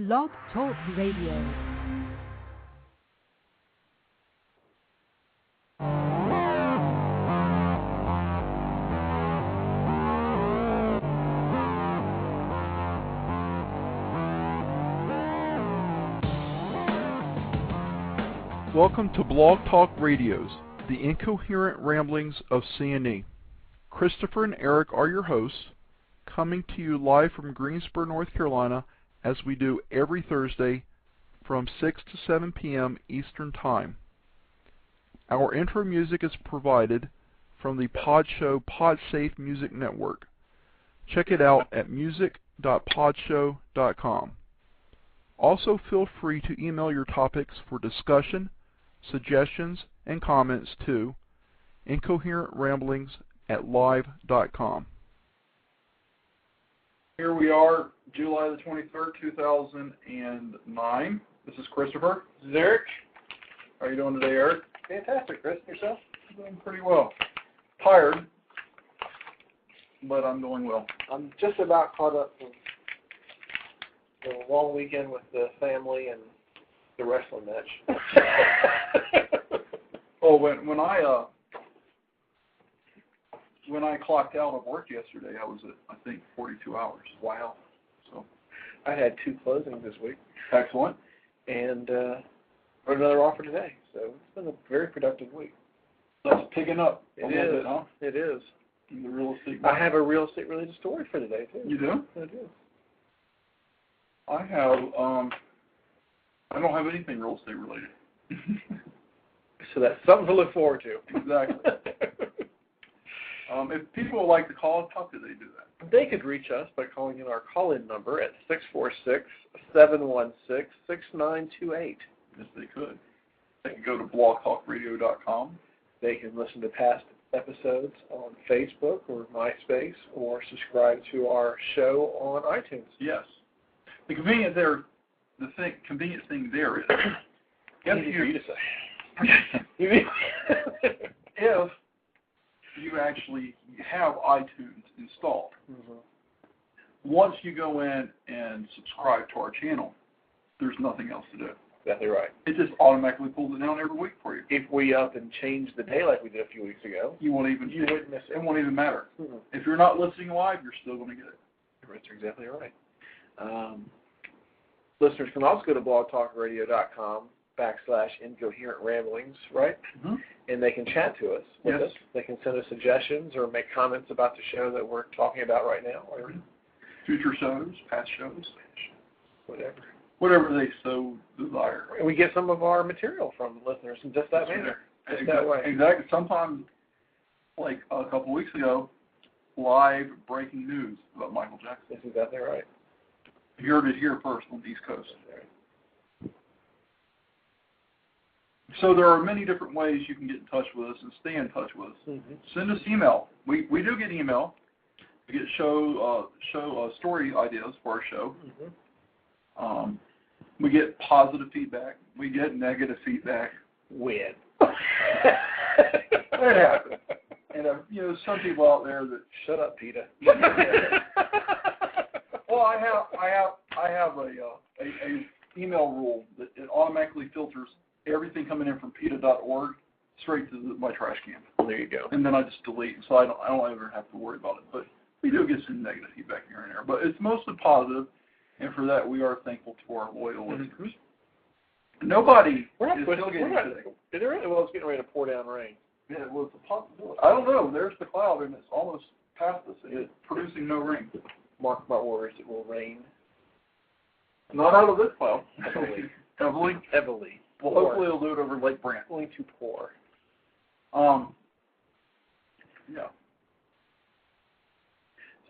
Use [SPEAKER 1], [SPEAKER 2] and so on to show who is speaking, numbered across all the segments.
[SPEAKER 1] Blog Talk Radio.
[SPEAKER 2] Welcome to Blog Talk Radio's, the Incoherent Ramblings of C&E. Christopher and Eric are your hosts, coming to you live from Greensboro, North Carolina, as we do every Thursday from 6 to 7 p.m. Eastern Time. Our intro music is provided from the Podshow PodSafe Music Network. Check it out at music.podshow.com. Also, feel free to email your topics for discussion, suggestions, and comments to incoherentramblings@live.com. Here we are, July the 23rd, 2009. This is Christopher.
[SPEAKER 3] This is Eric.
[SPEAKER 2] How are you doing today, Eric?
[SPEAKER 3] Fantastic, Chris. Yourself?
[SPEAKER 2] I'm doing pretty well. Tired, but I'm doing well.
[SPEAKER 3] I'm just about caught up from the long weekend with the family and the wrestling match.
[SPEAKER 2] Oh, when I clocked out of work yesterday, I was at, I think, 42 hours.
[SPEAKER 3] Wow.
[SPEAKER 2] So
[SPEAKER 3] I had 2 closings this week.
[SPEAKER 2] Excellent.
[SPEAKER 3] And wrote another offer today. So it's been a very productive week.
[SPEAKER 2] That's picking up a
[SPEAKER 3] It
[SPEAKER 2] little
[SPEAKER 3] is.
[SPEAKER 2] bit, huh?
[SPEAKER 3] It is.
[SPEAKER 2] In the real estate
[SPEAKER 3] I
[SPEAKER 2] market.
[SPEAKER 3] have a real estate related story for today, too.
[SPEAKER 2] You do?
[SPEAKER 3] I do.
[SPEAKER 2] I have, I don't have anything real estate related.
[SPEAKER 3] So that's something to look forward to.
[SPEAKER 2] Exactly. If people would like to call us, how could they do that?
[SPEAKER 3] They could reach us by calling in our call-in number at 646-716-6928.
[SPEAKER 2] Yes, they could. They can go to blogtalkradio.com.
[SPEAKER 3] They can listen to past episodes on Facebook or MySpace or subscribe to our show on iTunes.
[SPEAKER 2] Yes. The convenient thing there is,
[SPEAKER 3] Easy for you to say.
[SPEAKER 2] if you actually have iTunes installed, once you go in and subscribe to our channel, there's nothing else to do.
[SPEAKER 3] Exactly right.
[SPEAKER 2] It just automatically pulls it down every week for you.
[SPEAKER 3] If we up and change the day like we did a few weeks ago,
[SPEAKER 2] You wouldn't miss it. It won't even matter.
[SPEAKER 3] Mm-hmm.
[SPEAKER 2] If you're not listening live, you're still going to get it.
[SPEAKER 3] That's exactly right. Listeners can also go to blogtalkradio.com/incoherent ramblings, right?
[SPEAKER 2] Mm-hmm.
[SPEAKER 3] And they can chat to us with
[SPEAKER 2] Yes.
[SPEAKER 3] us. They can send us suggestions or make comments about the show that we're talking about right now, or
[SPEAKER 2] Future shows, past shows,
[SPEAKER 3] whatever.
[SPEAKER 2] whatever they so desire.
[SPEAKER 3] And we get some of our material from listeners in just that manner, just that way.
[SPEAKER 2] Exactly. Sometimes, like a couple weeks ago, live breaking news about Michael Jackson.
[SPEAKER 3] That's exactly right.
[SPEAKER 2] You heard it here first on the East Coast. So there are many different ways you can get in touch with us and stay in touch with us.
[SPEAKER 3] Mm-hmm.
[SPEAKER 2] Send us email. We do get email. We get show story ideas for our show.
[SPEAKER 3] Mm-hmm.
[SPEAKER 2] We get positive feedback. We get negative feedback.
[SPEAKER 3] When?
[SPEAKER 2] It happens. And some people out there that
[SPEAKER 3] Shut up, Peter.
[SPEAKER 2] Well, I have a email rule that it automatically filters everything coming in from PETA.org straight to my trash can.
[SPEAKER 3] There you go.
[SPEAKER 2] And then I just delete, so I don't ever have to worry about it. But we do get some negative feedback here and there, but it's mostly positive, and for that we are thankful to our loyal listeners. Nobody is still getting sick.
[SPEAKER 3] Is it really? Well, it's getting ready to pour down rain.
[SPEAKER 2] Yeah, well, it's a possibility. I don't know. There's the cloud, and it's almost past us. It's producing no rain.
[SPEAKER 3] Mark my words, it will rain.
[SPEAKER 2] Not out of this cloud.
[SPEAKER 3] Heavily.
[SPEAKER 2] Heavily. Well, hopefully it'll do it over Lake Brant.
[SPEAKER 3] Going to pour.
[SPEAKER 2] Yeah.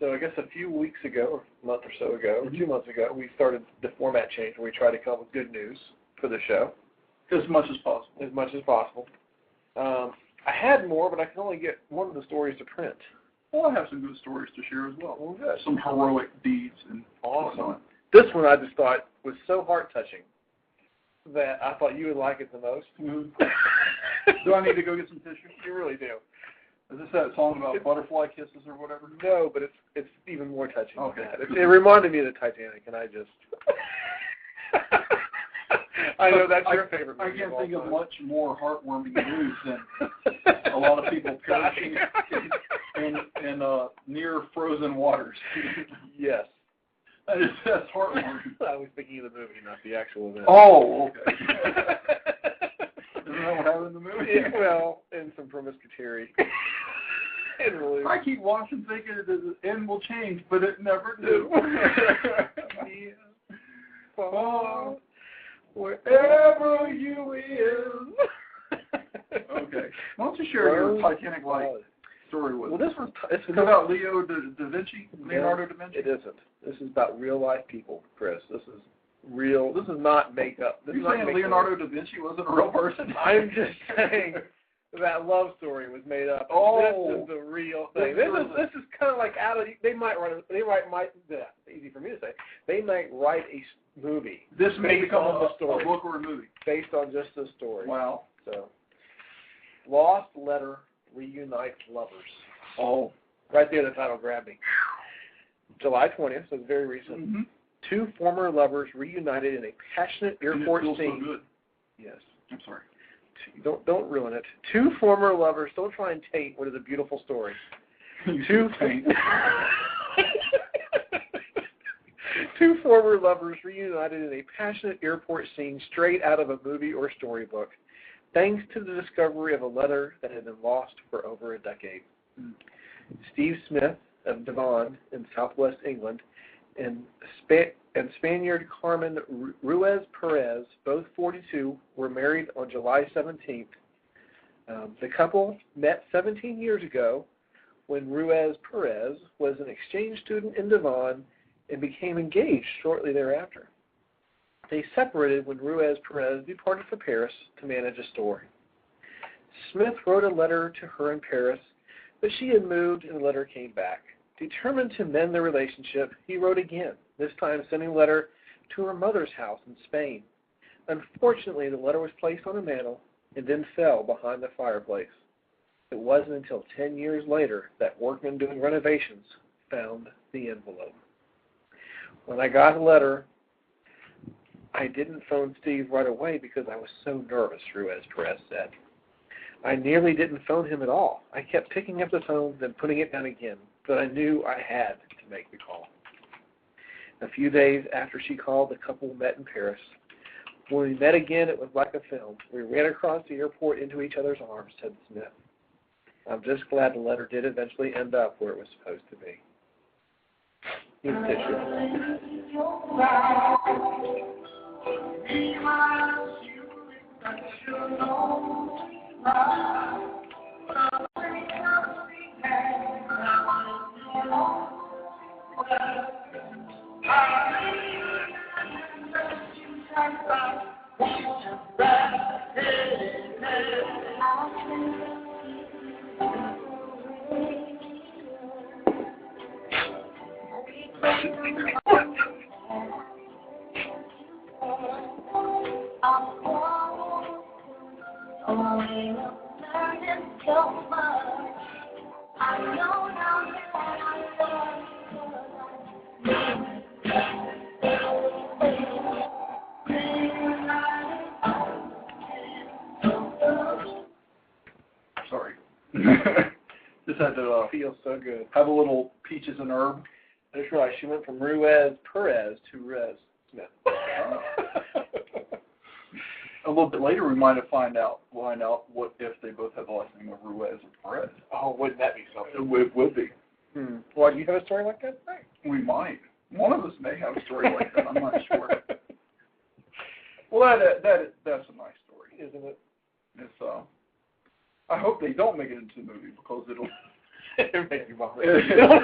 [SPEAKER 3] So I guess a few weeks ago, or a month or so ago, or 2 months ago, we started the format change where we try to come up with good news for the show.
[SPEAKER 2] As much as possible.
[SPEAKER 3] As much as possible. I had more, but I could only get one of the stories to print.
[SPEAKER 2] Well, I have some good stories to share as well.
[SPEAKER 3] Well, good.
[SPEAKER 2] Some heroic deeds and
[SPEAKER 3] Awesome.
[SPEAKER 2] whatnot.
[SPEAKER 3] This one I just thought was so heart-touching that I thought you would like it the most.
[SPEAKER 2] Mm-hmm. Do I need to go get some tissue?
[SPEAKER 3] You really do.
[SPEAKER 2] Is this that song about butterfly kisses or whatever?
[SPEAKER 3] No, but it's even more touching
[SPEAKER 2] Okay.
[SPEAKER 3] than that. It reminded me of the Titanic, and I just... I know that's your favorite movie.
[SPEAKER 2] I can't think of much more heartwarming news than a lot of people perishing in near frozen waters.
[SPEAKER 3] Yes.
[SPEAKER 2] That's heartwarming.
[SPEAKER 3] I was thinking of the movie, not the actual event.
[SPEAKER 2] Oh, okay. Isn't that what happened in the movie?
[SPEAKER 3] Yeah, well, and some promiscuity.
[SPEAKER 2] I keep watching thinking that the end will change, but it never do.
[SPEAKER 3] Far, wherever you is.
[SPEAKER 2] Okay. Why don't you share your Titanic-like story with us?
[SPEAKER 3] Well, this is
[SPEAKER 2] about Leonardo da Vinci?
[SPEAKER 3] It isn't. This is about real-life people, Chris. This is real. This is not makeup.
[SPEAKER 2] You're saying Leonardo da Vinci wasn't a real person?
[SPEAKER 3] I'm just saying that love story was made up.
[SPEAKER 2] Oh,
[SPEAKER 3] this is the real thing. This is kind of like out of. Easy for me to say. They might write a movie.
[SPEAKER 2] This may become a
[SPEAKER 3] story,
[SPEAKER 2] book or a movie
[SPEAKER 3] based on just this story.
[SPEAKER 2] Wow.
[SPEAKER 3] So, Lost Letter Reunites Lovers.
[SPEAKER 2] Oh,
[SPEAKER 3] right there, the title grabbed me. July 20th, so it's very recent.
[SPEAKER 2] Mm-hmm.
[SPEAKER 3] Two former lovers reunited in a passionate airport scene.
[SPEAKER 2] So good.
[SPEAKER 3] Yes.
[SPEAKER 2] I'm sorry.
[SPEAKER 3] Don't ruin it. Two former lovers. Don't try and taint what is a beautiful story. Two former lovers reunited in a passionate airport scene straight out of a movie or storybook, thanks to the discovery of a letter that had been lost for over a decade. Steve Smith of Devon in southwest England and Spaniard Carmen Ruiz Perez, both 42, were married on July 17th. The couple met 17 years ago when Ruiz Perez was an exchange student in Devon and became engaged shortly thereafter. They separated when Ruiz Perez departed for Paris to manage a store. Smith wrote a letter to her in Paris, but she had moved and the letter came back. Determined to mend the relationship, he wrote again, this time sending a letter to her mother's house in Spain. Unfortunately, the letter was placed on a mantel and then fell behind the fireplace. It wasn't until 10 years later that workmen doing renovations found the envelope. When I got the letter, I didn't phone Steve right away because I was so nervous, Ruiz Perez said. I nearly didn't phone him at all. I kept picking up the phone, then putting it down again, but I knew I had to make the call. A few days after she called, the couple met in Paris. When we met again, it was like a film. We ran across the airport into each other's arms, said Smith. I'm just glad the letter did eventually end up where it was supposed to be. Here's tissue.
[SPEAKER 2] Sorry. Just had to
[SPEAKER 3] Feels so good.
[SPEAKER 2] have a little peaches and herb.
[SPEAKER 3] That's right. She went from Ruiz Perez to Ruiz Smith.
[SPEAKER 2] A little bit later, we might have find out what if they both had the last name of Ruiz or Perez.
[SPEAKER 3] Oh, wouldn't that be something?
[SPEAKER 2] It would be.
[SPEAKER 3] Why, do you have a story like that? Right.
[SPEAKER 2] We might. One of us may have a story like that. I'm not sure. Well, that's a nice story,
[SPEAKER 3] Isn't it?
[SPEAKER 2] It's I hope they don't make it into the movie because it'll
[SPEAKER 3] make you vomit.
[SPEAKER 2] Because they'll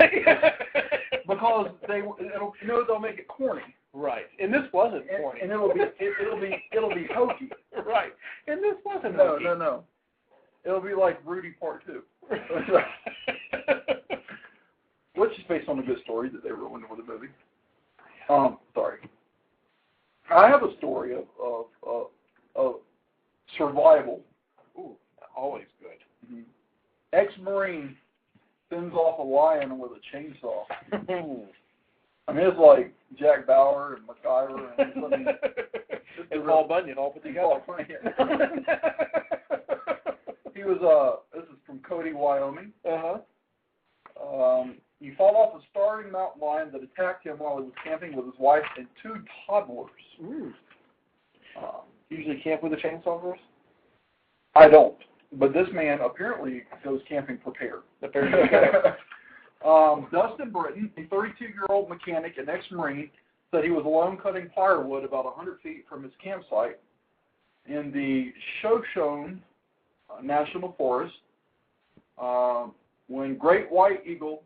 [SPEAKER 2] make it corny.
[SPEAKER 3] Right. And this wasn't corny.
[SPEAKER 2] And it'll be hokey.
[SPEAKER 3] Right. And this wasn't
[SPEAKER 2] No.
[SPEAKER 3] hokey.
[SPEAKER 2] No. It'll be like Rudy Part 2. Which is based on a good story that they ruined with the movie. Sorry. I have a story of survival.
[SPEAKER 3] Ooh, always good.
[SPEAKER 2] Mm-hmm. Ex-Marine sends off a lion with a chainsaw. I mean, it's like Jack Bauer and MacGyver. And
[SPEAKER 3] and Paul Bunyan all put together.
[SPEAKER 2] He was, this is from Cody, Wyoming. He fought off a starving mountain lion that attacked him while he was camping with his wife and 2 toddlers.
[SPEAKER 3] Usually camp with a chainsaw for us?
[SPEAKER 2] I don't, but this man apparently goes camping prepared. Dustin Britton, a 32-year-old mechanic and ex-Marine, said he was alone cutting firewood about 100 feet from his campsite in the Shoshone National Forest when great white eagle,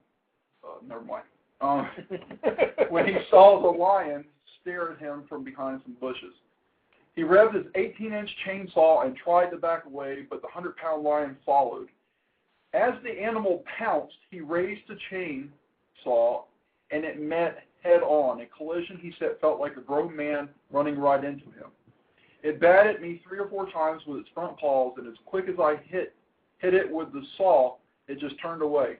[SPEAKER 2] when he saw the lion stare at him from behind some bushes. He revved his 18-inch chainsaw and tried to back away, but the 100-pound lion followed. As the animal pounced, he raised the chainsaw, and it met head-on. A collision, he said, felt like a grown man running right into him. It batted me 3 or 4 times with its front paws, and as quick as I hit it with the saw, it just turned away.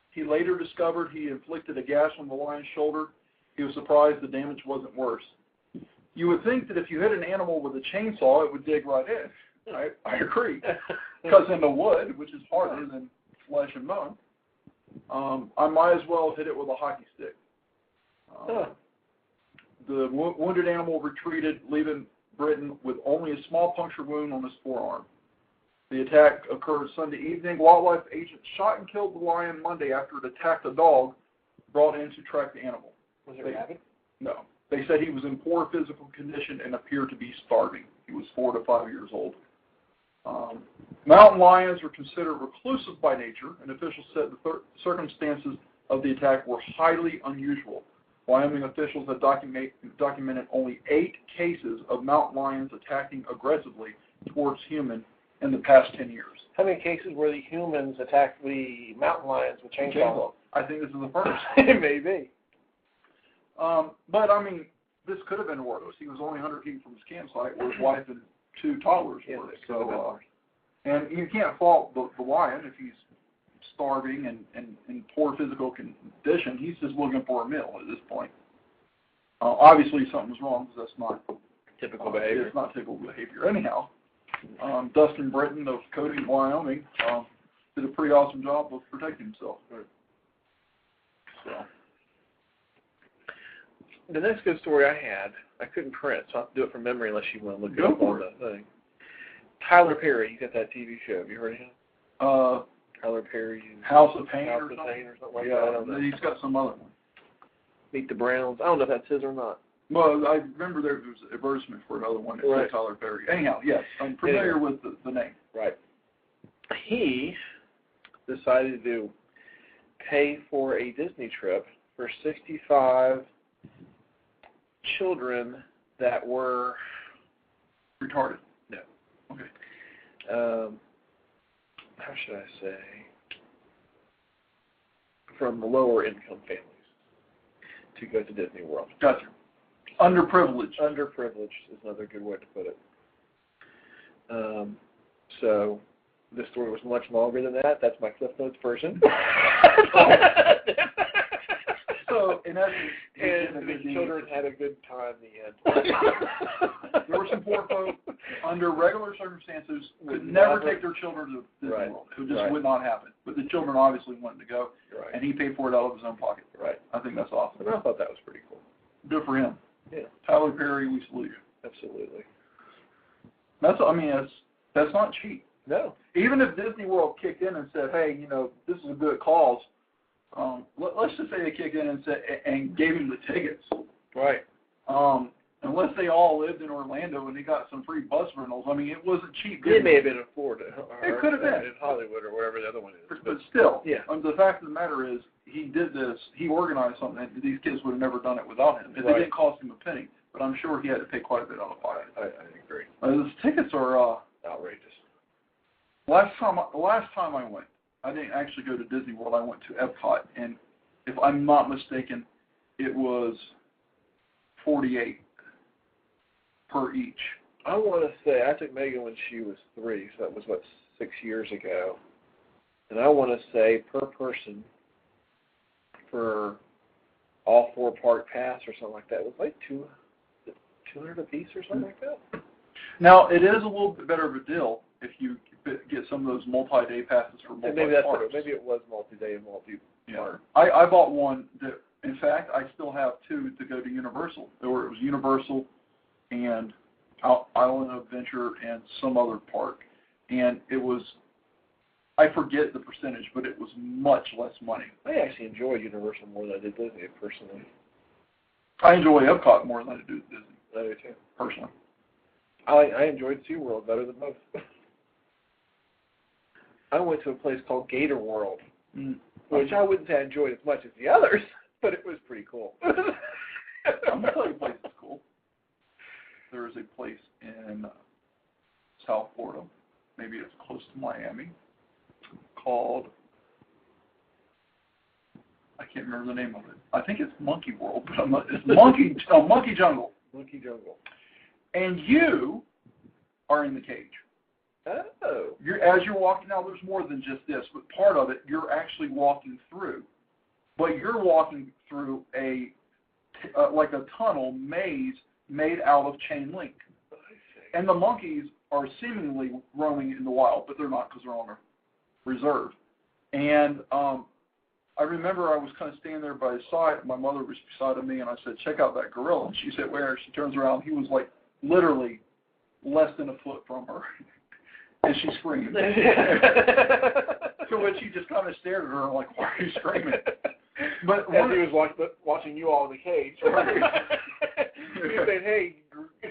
[SPEAKER 2] He later discovered he inflicted a gash on the lion's shoulder. He was surprised the damage wasn't worse. You would think that if you hit an animal with a chainsaw, it would dig right in. I agree. Because in the wood, which is harder than flesh and bone, I might as well hit it with a hockey stick. The wounded animal retreated, leaving Britton with only a small puncture wound on his forearm. The attack occurred Sunday evening. Wildlife agents shot and killed the lion Monday after it attacked a dog brought in to track the animal.
[SPEAKER 3] Was it rabid?
[SPEAKER 2] No. They said he was in poor physical condition and appeared to be starving. He was 4 to 5 years old. Mountain lions are considered reclusive by nature, and officials said the circumstances of the attack were highly unusual. Wyoming officials have documented only 8 cases of mountain lions attacking aggressively towards humans in the past 10 years.
[SPEAKER 3] How many cases where the humans attacked the mountain lions with chainsaws?
[SPEAKER 2] I think this is the first.
[SPEAKER 3] It may be.
[SPEAKER 2] But, I mean, this could have been worse. He was only 100 feet from his campsite where his wife and 2 toddlers were. So, and you can't fault the lion if he's starving and in poor physical condition. He's just looking for a meal at this point. Obviously, something's wrong because that's not
[SPEAKER 3] typical behavior.
[SPEAKER 2] It's not typical behavior. Anyhow, Dustin Britton of Cody, Wyoming, did a pretty awesome job of protecting himself. So.
[SPEAKER 3] The next good story I had, I couldn't print, so I'll have to do it from memory unless you want to look it up on the thing. Tyler Perry, you got that TV show. Have you heard of him? Tyler Perry.
[SPEAKER 2] House of Pain
[SPEAKER 3] or something like that.
[SPEAKER 2] I don't know. He's got some other one.
[SPEAKER 3] Meet the Browns. I don't know if that's his or not.
[SPEAKER 2] Well, I remember there was an advertisement for another one that said Tyler Perry. Anyhow, yes, I'm familiar with the name.
[SPEAKER 3] Right. He decided to pay for a Disney trip for 65 children that were
[SPEAKER 2] retarded.
[SPEAKER 3] No.
[SPEAKER 2] Okay.
[SPEAKER 3] How should I say? From lower income families to go to Disney World.
[SPEAKER 2] Gotcha. Underprivileged.
[SPEAKER 3] Underprivileged is another good way to put it. So this story was much longer than that. That's my Cliff Notes version.
[SPEAKER 2] So, in essence,
[SPEAKER 3] and the children had a good time in the end.
[SPEAKER 2] There were some poor folk, under regular circumstances, could never take their children to Disney World. It just would not happen. But the children obviously wanted to go, and he paid for it out of his own pocket.
[SPEAKER 3] Right.
[SPEAKER 2] I think that's awesome.
[SPEAKER 3] And I thought that was pretty cool.
[SPEAKER 2] Good for him.
[SPEAKER 3] Yeah.
[SPEAKER 2] Tyler Perry, we salute you.
[SPEAKER 3] Absolutely.
[SPEAKER 2] That's not cheap.
[SPEAKER 3] No.
[SPEAKER 2] Even if Disney World kicked in and said, hey, this is a good cause, let's just say they kicked in and gave him the tickets.
[SPEAKER 3] Right.
[SPEAKER 2] Unless they all lived in Orlando and they got some free bus rentals. it wasn't cheap.
[SPEAKER 3] It may have been in Florida.
[SPEAKER 2] It could have been.
[SPEAKER 3] In Hollywood or wherever the other one is.
[SPEAKER 2] But still,
[SPEAKER 3] yeah.
[SPEAKER 2] The fact of the matter is, he did this, he organized something, and these kids would have never done it without him. It didn't cost him a penny, but I'm sure he had to pay quite a bit out of pocket.
[SPEAKER 3] I agree.
[SPEAKER 2] Those tickets are
[SPEAKER 3] outrageous.
[SPEAKER 2] The last time I went, I didn't actually go to Disney World. I went to Epcot, and if I'm not mistaken, it was $48 per each.
[SPEAKER 3] I want to say, I took Megan when she was 3, so that was, 6 years ago. And I want to say per person for all 4 park pass or something like that, it was like $200 a piece or something like that.
[SPEAKER 2] Now, it is a little bit better of a deal if you get some of those multi-day passes for multi-parks.
[SPEAKER 3] Maybe it was multi-day and multi-park.
[SPEAKER 2] Yeah. I bought one that, in fact, I still have two to go to Universal. It was Universal and Island of Adventure and some other park. And it was, I forget the percentage, but it was much less money.
[SPEAKER 3] I actually enjoy Universal more than I did Disney, personally.
[SPEAKER 2] I enjoy Epcot more than I do Disney.
[SPEAKER 3] I do too.
[SPEAKER 2] Personally.
[SPEAKER 3] I enjoyed SeaWorld better than most. I went to a place called Gator World, which I wouldn't say I enjoyed as much as the others, but it was pretty cool.
[SPEAKER 2] I'm going to tell you a place that's cool. There is a place in South Florida, maybe it's close to Miami, called, I can't remember the name of it. I think it's Monkey World, but I'm not, it's Monkey Jungle.
[SPEAKER 3] Monkey Jungle.
[SPEAKER 2] And you are in the cage.
[SPEAKER 3] Oh.
[SPEAKER 2] As you're walking, now there's more than just this, but part of it you're actually walking through. But you're walking through like a tunnel maze made out of chain link. And the monkeys are seemingly roaming in the wild, but they're not because they're on a reserve. And I remember I was kind of standing there by his side. My mother was beside of me, and I said, check out that gorilla. And she said, where? She turns around. He was like literally less than a foot from her. And she screamed. So when she just kind of stared at her, I'm like, why are you screaming? But
[SPEAKER 3] as he was watching you all in the cage. He said, hey,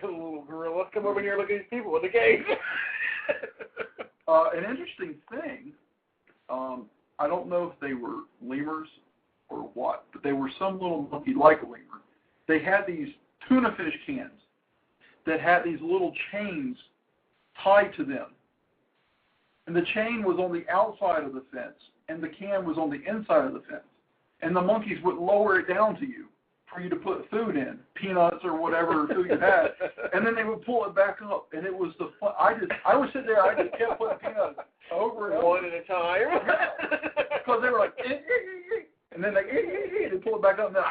[SPEAKER 3] little gorilla, come over here and look at these people in the cage.
[SPEAKER 2] An interesting thing, I don't know if they were lemurs or what, but they were some little monkey like a lemur. They had these tuna fish cans that had these little chains tied to them. And the chain was on the outside of the fence, and the can was on the inside of the fence. And the monkeys would lower it down to you for you to put food in, peanuts or whatever food you had, and then they would pull it back up. And it was the fun. I would sit there, I just kept putting peanuts over and over.
[SPEAKER 3] One at a time.
[SPEAKER 2] Because they were like, and then they pull it back up and then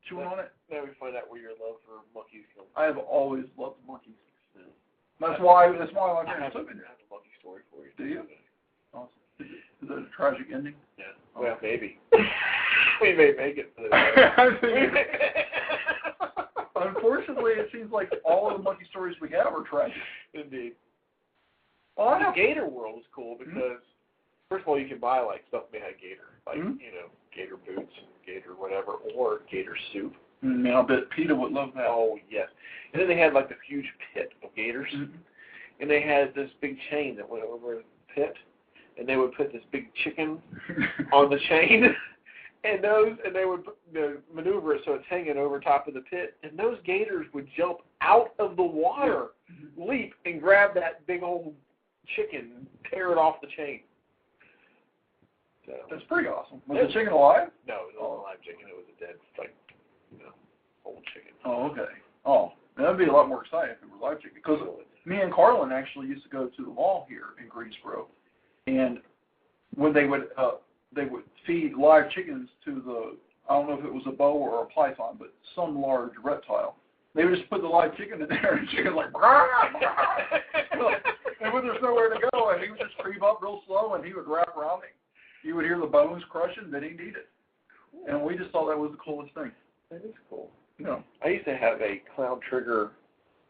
[SPEAKER 2] chewing on it.
[SPEAKER 3] Now we find out where your love for monkeys comes from.
[SPEAKER 2] I have always loved monkeys. That's why my parents took me there.
[SPEAKER 3] I have a monkey story for you.
[SPEAKER 2] Do you? Awesome. Is that a tragic ending?
[SPEAKER 3] Yeah. Well, maybe. We may make it to the
[SPEAKER 2] Unfortunately, it seems like all of the monkey stories we have are tragic.
[SPEAKER 3] Indeed.
[SPEAKER 2] Well,
[SPEAKER 3] the Gator World is cool because, first of all, you can buy like stuff made out of gator, like gator boots and gator whatever, or gator soup.
[SPEAKER 2] I bet PETA would love that.
[SPEAKER 3] Oh yes. And then they had like this huge pit of gators, and they had this big chain that went over the pit, and they would put this big chicken on the chain. And they would maneuver it so it's hanging over top of the pit, and those gators would jump out of the water, leap, and grab that big old chicken and tear it off the chain. So,
[SPEAKER 2] that's pretty awesome. Was the chicken alive?
[SPEAKER 3] No, it wasn't a live chicken. It was a dead, old chicken.
[SPEAKER 2] Oh, okay. Oh, that'd be a lot more exciting if it were live chicken. Because me and Carlin actually used to go to the mall here in Greensboro, and when they would feed live chickens to I don't know if it was a boa or a python, but some large reptile. They would just put the live chicken in there, and the chicken's like, and when there's nowhere to go, and he would just creep up real slow, and he would wrap around him. You would hear the bones crushing, then he'd eat it. Cool. And we just thought that was the coolest thing.
[SPEAKER 3] That is cool.
[SPEAKER 2] Yeah.
[SPEAKER 3] I used to have a clown trigger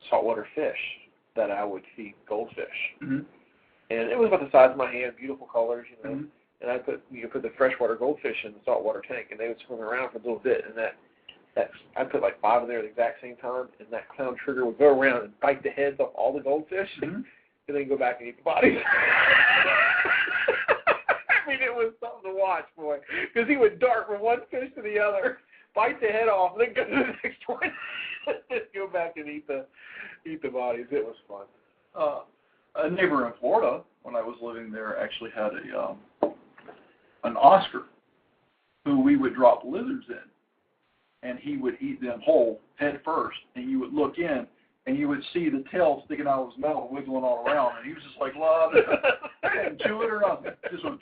[SPEAKER 3] saltwater fish that I would feed goldfish. And it was about the size of my hand, beautiful colors, And you could put the freshwater goldfish in the saltwater tank, and they would swim around for a little bit. And I put like 5 in there at the exact same time, and that clown trigger would go around and bite the heads off all the goldfish, and then go back and eat the bodies. I mean, it was something to watch, boy, because he would dart from one fish to the other, bite the head off, and then go to the next one, and go back and eat the bodies. It was fun.
[SPEAKER 2] A neighbor in Florida, when I was living there, actually had an Oscar who we would drop lizards in, and he would eat them whole, head first, and you would look in, and you would see the tail sticking out of his mouth, wiggling all around, and he was just like, love it. Didn't chew it or nothing. Just went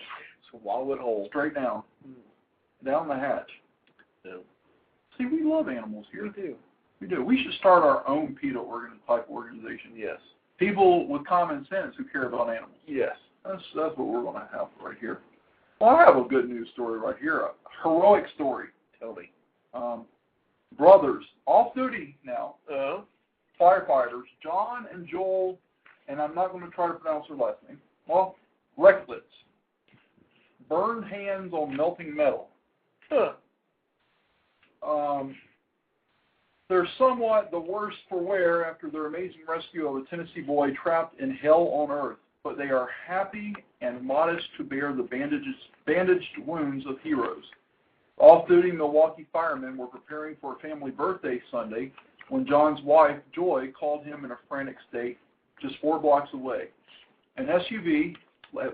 [SPEAKER 3] swallow it whole.
[SPEAKER 2] Straight down. Down the hatch.
[SPEAKER 3] Yeah.
[SPEAKER 2] See, we love animals here.
[SPEAKER 3] We do.
[SPEAKER 2] We do. We should start our own PETA type organization.
[SPEAKER 3] Yes.
[SPEAKER 2] People with common sense who care about animals.
[SPEAKER 3] Yes.
[SPEAKER 2] That's what we're going to have right here. Well, I have a good news story right here. A heroic story.
[SPEAKER 3] Tell me.
[SPEAKER 2] Brothers, off duty now.
[SPEAKER 3] Uh-huh.
[SPEAKER 2] Firefighters, John and Joel, and I'm not going to try to pronounce their last name. Well, Recklets. Burned hands on melting metal.
[SPEAKER 3] Huh.
[SPEAKER 2] They're somewhat the worse for wear after their amazing rescue of a Tennessee boy trapped in hell on earth, but they are happy and modest to bear the bandaged wounds of heroes. Off-duty Milwaukee firemen were preparing for a family birthday Sunday when John's wife, Joy, called him in a frantic state just 4 blocks away. An SUV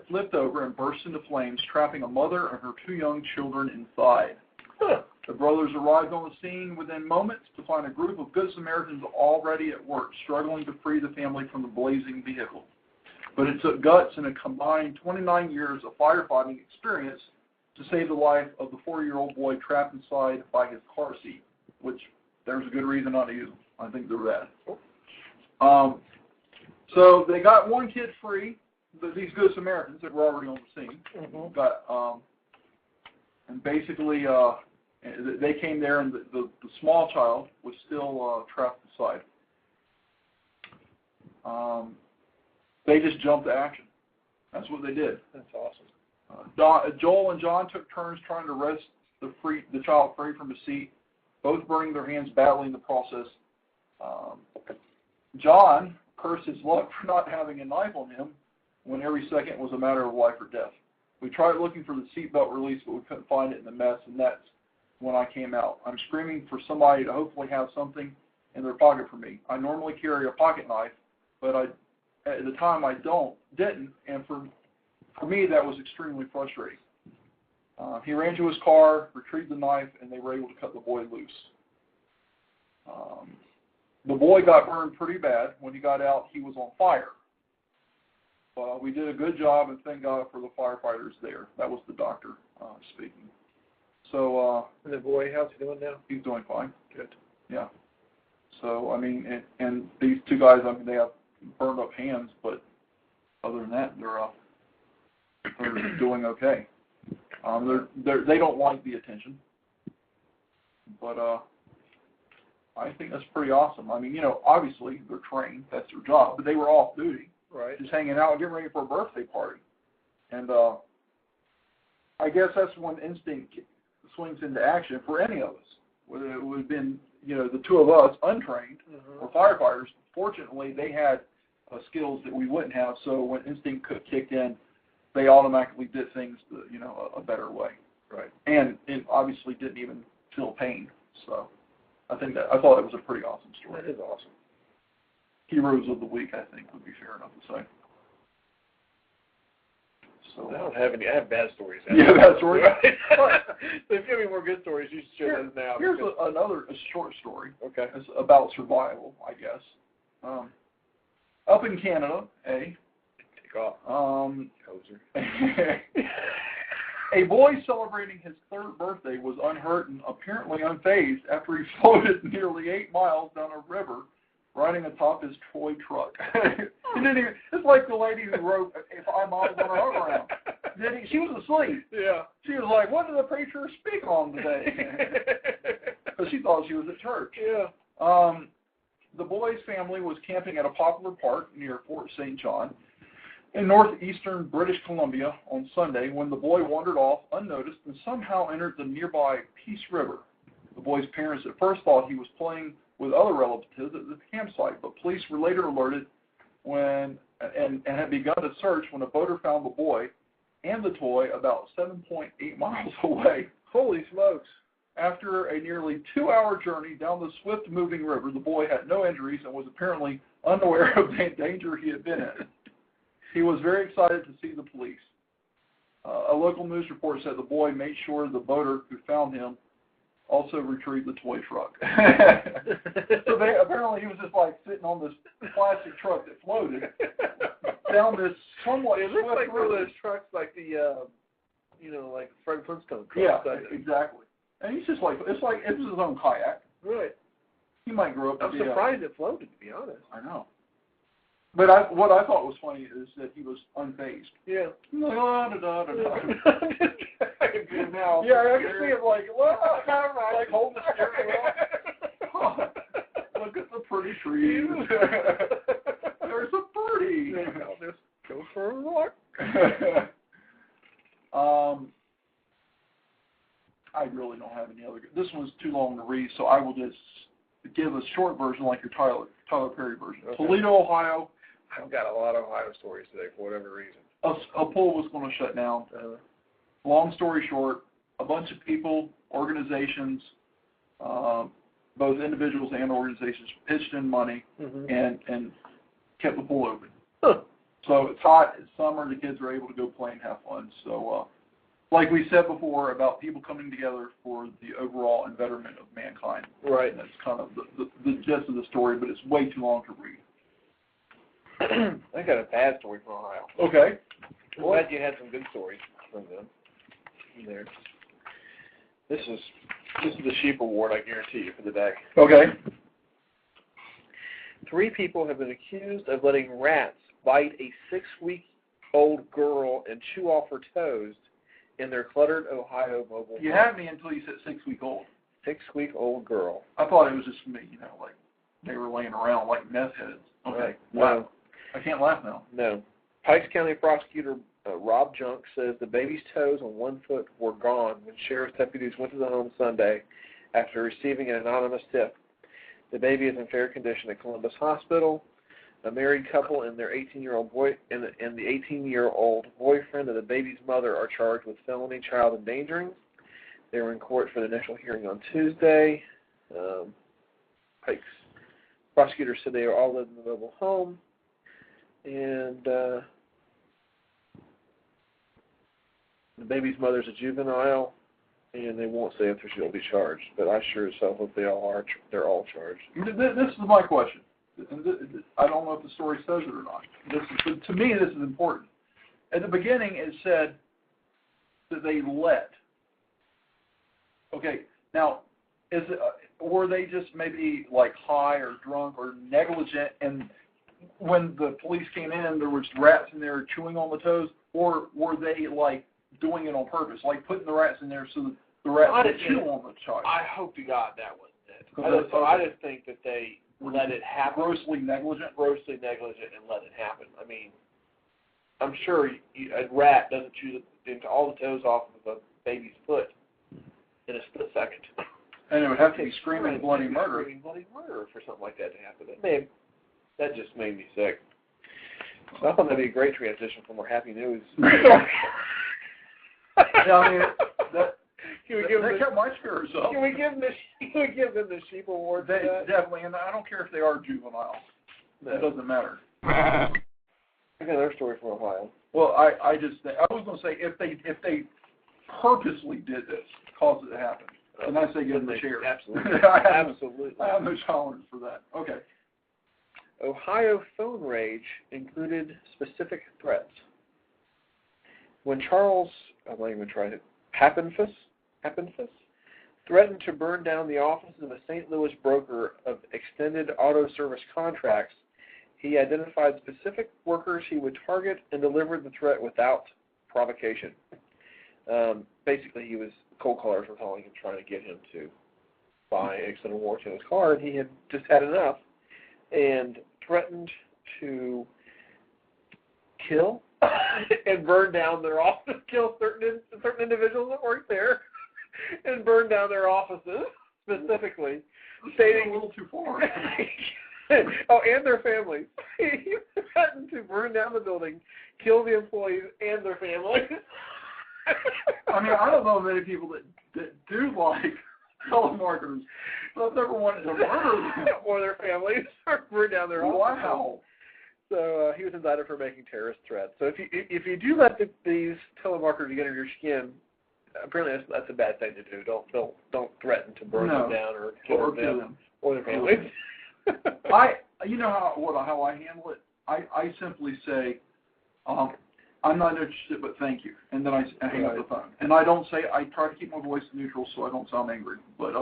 [SPEAKER 2] flipped over and burst into flames, trapping a mother and her 2 young children inside.
[SPEAKER 3] Huh.
[SPEAKER 2] The brothers arrived on the scene within moments to find a group of good Samaritans already at work, struggling to free the family from the blazing vehicle. But it took guts and a combined 29 years of firefighting experience to save the life of the 4-year-old boy trapped inside by his car seat, which there's a good reason not to use them. I think they're bad. So they got 1 kid free, these good Samaritans that were already on the scene.
[SPEAKER 3] Mm-hmm.
[SPEAKER 2] And basically, they came there, and the small child was still trapped inside. They just jumped to action. That's what they did.
[SPEAKER 3] That's awesome.
[SPEAKER 2] Joel and John took turns trying to wrest the child free from his seat, both burning their hands badly in the process. John cursed his luck for not having a knife on him when every second was a matter of life or death. We tried looking for the seatbelt release, but we couldn't find it in the mess, and that's when I came out. I'm screaming for somebody to hopefully have something in their pocket for me. I normally carry a pocket knife, but at the time I didn't, and for me that was extremely frustrating. He ran to his car, retrieved the knife, and they were able to cut the boy loose. The boy got burned pretty bad. When he got out, he was on fire. We did a good job, and thank God for the firefighters there. That was the doctor speaking. So,
[SPEAKER 3] and the boy, how's he doing now?
[SPEAKER 2] He's doing fine.
[SPEAKER 3] Good.
[SPEAKER 2] Yeah. So, I mean, and these 2 guys, I mean, they have burned up hands, but other than that, they're doing okay. They don't like the attention, but I think that's pretty awesome. I mean, obviously they're trained; that's their job. But they were off duty,
[SPEAKER 3] right?
[SPEAKER 2] Just hanging out, getting ready for a birthday party, and I guess that's when instinct swings into action for any of us. Whether it would have been, the 2 of us untrained or firefighters. Fortunately, they had skills that we wouldn't have. So when instinct kicked in, they automatically did things a better way.
[SPEAKER 3] Right.
[SPEAKER 2] And it obviously didn't even feel pain. So I thought it was a pretty awesome story.
[SPEAKER 3] That is awesome.
[SPEAKER 2] Heroes of the week, I think, would be fair enough to say. So
[SPEAKER 3] I don't have any. I have bad stories.
[SPEAKER 2] Yeah, bad stories.
[SPEAKER 3] Right. So if you have any more good stories, you should share those now.
[SPEAKER 2] Here's another short story.
[SPEAKER 3] Okay.
[SPEAKER 2] It's about survival, I guess. Up in Canada,
[SPEAKER 3] Take off.
[SPEAKER 2] A boy celebrating his 3rd birthday was unhurt and apparently unfazed after he floated nearly 8 miles down a river riding atop his toy truck. It's like the lady who wrote 5 miles on her own around. She was asleep.
[SPEAKER 3] Yeah.
[SPEAKER 2] She was like, "What did the preacher speak on today?" Because she thought she was at church.
[SPEAKER 3] Yeah.
[SPEAKER 2] The boy's family was camping at a popular park near Fort St. John in northeastern British Columbia on Sunday when the boy wandered off unnoticed and somehow entered the nearby Peace River. The boy's parents at first thought he was playing with other relatives at the campsite, but police were later alerted and had begun to search when a boater found the boy and the toy about 7.8 miles away.
[SPEAKER 3] Holy smokes.
[SPEAKER 2] After a nearly 2-hour journey down the swift-moving river, the boy had no injuries and was apparently unaware of the danger he had been in. He was very excited to see the police. A local news report said the boy made sure the boater who found him also retrieved the toy truck. So apparently he was just like sitting on this plastic truck that floated down this somewhat
[SPEAKER 3] It looks like
[SPEAKER 2] river.
[SPEAKER 3] one of those trucks like the, like Fred Flintstone truck.
[SPEAKER 2] Yeah, exactly. And he's just like, it's his own kayak.
[SPEAKER 3] Right.
[SPEAKER 2] He might grow up.
[SPEAKER 3] I'm surprised it floated, to be honest.
[SPEAKER 2] I know. But what I thought was funny is that he was unfazed.
[SPEAKER 3] Yeah.
[SPEAKER 2] Like, da, da, da, da.
[SPEAKER 3] Now, yeah, I can see him like, what? Like holding the steering wheel.
[SPEAKER 2] Look at the pretty trees. There's a birdie.
[SPEAKER 3] I'll just go for a walk.
[SPEAKER 2] I really don't have any other. This one's too long to read, so I will just give a short version like your Tyler Perry version. Okay. Toledo, Ohio.
[SPEAKER 3] I've got a lot of Ohio stories today for whatever reason.
[SPEAKER 2] A pool was going to shut down. Long story short, a bunch of people, organizations, both individuals and organizations, pitched in money and kept the pool open.
[SPEAKER 3] Huh.
[SPEAKER 2] So it's hot, it's summer, the kids are able to go play and have fun. So like we said before about people coming together for the overall betterment of mankind.
[SPEAKER 3] Right.
[SPEAKER 2] And that's kind of the gist of the story, but it's way too long to read.
[SPEAKER 3] I got a bad story from Ohio.
[SPEAKER 2] Okay.
[SPEAKER 3] I'm glad you had some good stories from them. There. This is the sheep award, I guarantee you, for the day.
[SPEAKER 2] Okay.
[SPEAKER 3] 3 people have been accused of letting rats bite a 6-week-old girl and chew off her toes in their cluttered Ohio mobile home.
[SPEAKER 2] You had me until you said 6-week-old.
[SPEAKER 3] 6-week-old girl.
[SPEAKER 2] I thought it was just me, like they were laying around like meth heads. Okay.
[SPEAKER 3] Right.
[SPEAKER 2] Wow.
[SPEAKER 3] No.
[SPEAKER 2] I can't laugh now.
[SPEAKER 3] No. Pikes County prosecutor Rob Junk says the baby's toes on one foot were gone when sheriff's deputies went to the home Sunday after receiving an anonymous tip. The baby is in fair condition at Columbus Hospital. A married couple and their 18-year-old boy and the 18-year-old boyfriend of the baby's mother are charged with felony child endangering. They were in court for the initial hearing on Tuesday. Pikes prosecutors said they all lived in the mobile home, and the baby's mother's a juvenile, and they won't say if she'll be charged. But I sure as hell hope they're all charged.
[SPEAKER 2] This is my question. I don't know if the story says it or not. To me, this is important. At the beginning, it said that they let. Okay, now, were they just maybe like high or drunk or negligent, and when the police came in, there was rats in there chewing on the toes, or were they like doing it on purpose, like putting the rats in there so that the rats would chew on the child?
[SPEAKER 3] I hope to God that wasn't it. I just think that they let it happen. Grossly negligent and let it happen. I mean, I'm sure a rat doesn't chew all the toes off of a baby's foot in a split second.
[SPEAKER 2] And it would have to be screaming bloody murder.
[SPEAKER 3] Screaming bloody murder for something like that to happen. That just made me sick. So I thought that'd be a great transition from our happy news.
[SPEAKER 2] They kept my spirits up.
[SPEAKER 3] Can we give them the sheep award?
[SPEAKER 2] Definitely, and I don't care if they are juvenile. No. It doesn't matter.
[SPEAKER 3] I got another story from Ohio.
[SPEAKER 2] Well, I was going to say if they purposely did this, cause it to happen, and I say give them the share.
[SPEAKER 3] Absolutely. Absolutely.
[SPEAKER 2] I have no tolerance for that. Okay.
[SPEAKER 3] Ohio phone rage included specific threats. When Charles, I'm not even trying it, Happenfuss threatened to burn down the offices of a St. Louis broker of extended auto service contracts, he identified specific workers he would target and delivered the threat without provocation. Basically, cold callers were calling him trying to get him to buy an extended warranty on his car, and he had just had enough and threatened to kill and burn down their office, kill certain individuals that work there, and burn down their offices specifically, stating
[SPEAKER 2] a little too far.
[SPEAKER 3] and their families. He threatened to burn down the building, kill the employees and their families.
[SPEAKER 2] I mean, I don't know many people that do like telemarketers, but I've never wanted to murder them
[SPEAKER 3] or their families or burn down their offices.
[SPEAKER 2] Wow.
[SPEAKER 3] So he was indicted for making terrorist threats. So if you do let these telemarketers get under your skin, apparently that's a bad thing to do. Don't threaten to burn them down or kill them or their families.
[SPEAKER 2] You know how I handle it. I simply say, I'm not interested, but thank you, and then I hang up the phone. And I try to keep my voice neutral so I don't sound angry. But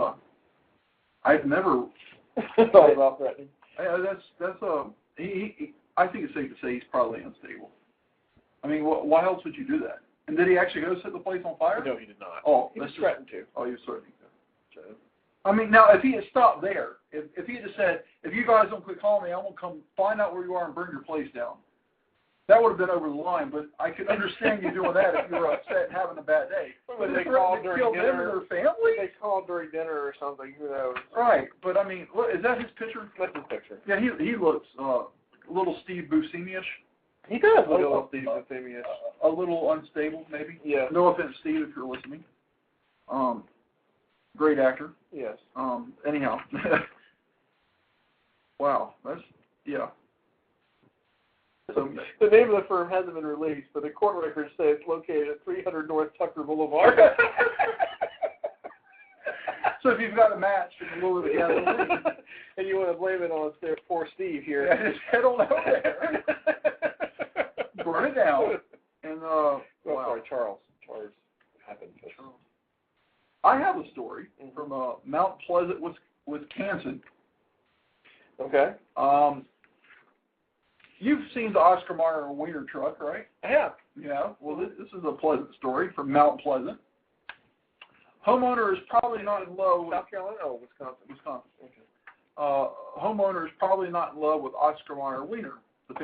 [SPEAKER 2] I've never
[SPEAKER 3] All about threatening.
[SPEAKER 2] I think it's safe to say he's probably unstable. I mean, why else would you do that? And did he actually go set the place on fire?
[SPEAKER 3] No, he did not.
[SPEAKER 2] Oh,
[SPEAKER 3] he was threatened to.
[SPEAKER 2] Oh, he was threatening to. So, I mean, now, if he had stopped there, if he had just said, if you guys don't quit calling me, I'm going to come find out where you are and burn your place down, that would have been over the line, but I could understand you doing that if you were upset and having a bad day.
[SPEAKER 3] But they called during dinner.
[SPEAKER 2] Their family?
[SPEAKER 3] They called during dinner or something, who knows.
[SPEAKER 2] Right, but I mean, look, is that his picture?
[SPEAKER 3] That's his picture.
[SPEAKER 2] Yeah, he looks a little Steve Buscemi-ish.
[SPEAKER 3] He does look a little Steve Buscemi-ish.
[SPEAKER 2] A little unstable, maybe.
[SPEAKER 3] Yeah.
[SPEAKER 2] No offense, Steve, if you're listening. Great actor.
[SPEAKER 3] Yes.
[SPEAKER 2] Anyhow. Wow, that's, yeah. So,
[SPEAKER 3] the name of the firm hasn't been released, but the court records say it's located at 300 North Tucker Boulevard.
[SPEAKER 2] So if you've got a match and a little bit of gasoline,
[SPEAKER 3] and you want to blame it on poor Steve here,
[SPEAKER 2] yeah, just head on over there, burn it down, and wow.
[SPEAKER 3] Sorry, Charles happened.
[SPEAKER 2] I have a story from Mount Pleasant, Wisconsin.
[SPEAKER 3] Okay.
[SPEAKER 2] You've seen the Oscar Mayer wiener truck, right?
[SPEAKER 3] I have.
[SPEAKER 2] Yeah. Well, this is a pleasant story from Mount Pleasant. Homeowner is probably not in love with
[SPEAKER 3] South Carolina? Oh, Wisconsin.
[SPEAKER 2] Wisconsin.
[SPEAKER 3] Okay.
[SPEAKER 2] Homeowner is probably not in love with Oscar Mayer wiener. The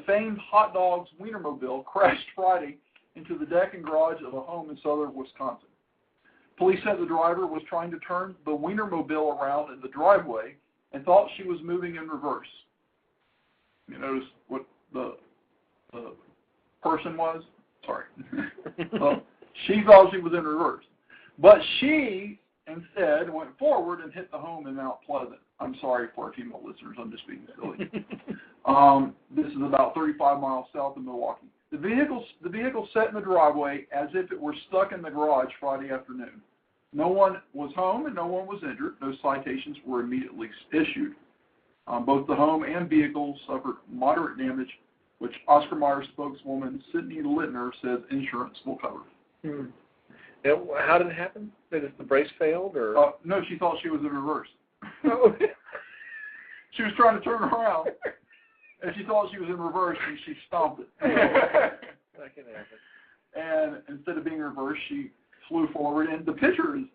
[SPEAKER 2] famed hot dogs wienermobile crashed Friday into the deck and garage of a home in southern Wisconsin. Police said the driver was trying to turn the wienermobile around in the driveway and thought she was moving in reverse. You notice what the person was? Sorry. She thought she was in reverse. But she instead went forward and hit the home in Mount Pleasant. I'm sorry for our female listeners. I'm just being silly. This is about 35 miles south of Milwaukee. The vehicle sat in the driveway as if it were stuck in the garage Friday afternoon. No one was home and no one was injured. No citations were immediately issued. Both the home and vehicle suffered moderate damage, which Oscar Mayer spokeswoman Sydney Littner says insurance will cover.
[SPEAKER 3] And how did it happen? Did the brace failed, or?
[SPEAKER 2] No, she thought she was in reverse.
[SPEAKER 3] Oh.
[SPEAKER 2] She was trying to turn around, and she thought she was in reverse, and she stomped it.
[SPEAKER 3] That can happen.
[SPEAKER 2] And instead of being reversed, she flew forward, and the picture is,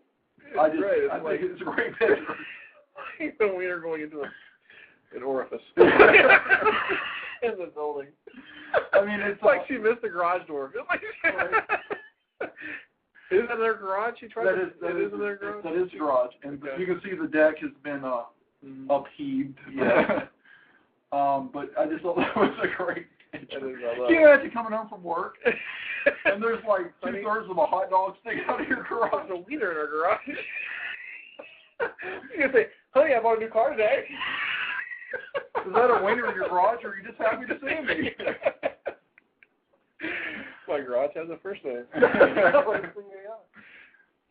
[SPEAKER 2] I think it's a great picture.
[SPEAKER 3] The wiener going into an orifice in the building.
[SPEAKER 2] I mean, it's
[SPEAKER 3] like she missed the garage door. Is that their garage? She tried
[SPEAKER 2] that is in their garage? That is the garage. And okay. You can see the deck has been upheaved.
[SPEAKER 3] Yeah.
[SPEAKER 2] But I just thought that was a great picture.
[SPEAKER 3] Can
[SPEAKER 2] you imagine coming home from work and there's like 2/3 of a hot dog sticking out of your garage?
[SPEAKER 3] There's a wiener in our garage. You can say, honey, I bought a new car today.
[SPEAKER 2] Is that a wiener in your garage, or are you just happy to see me?
[SPEAKER 3] My garage has a first name.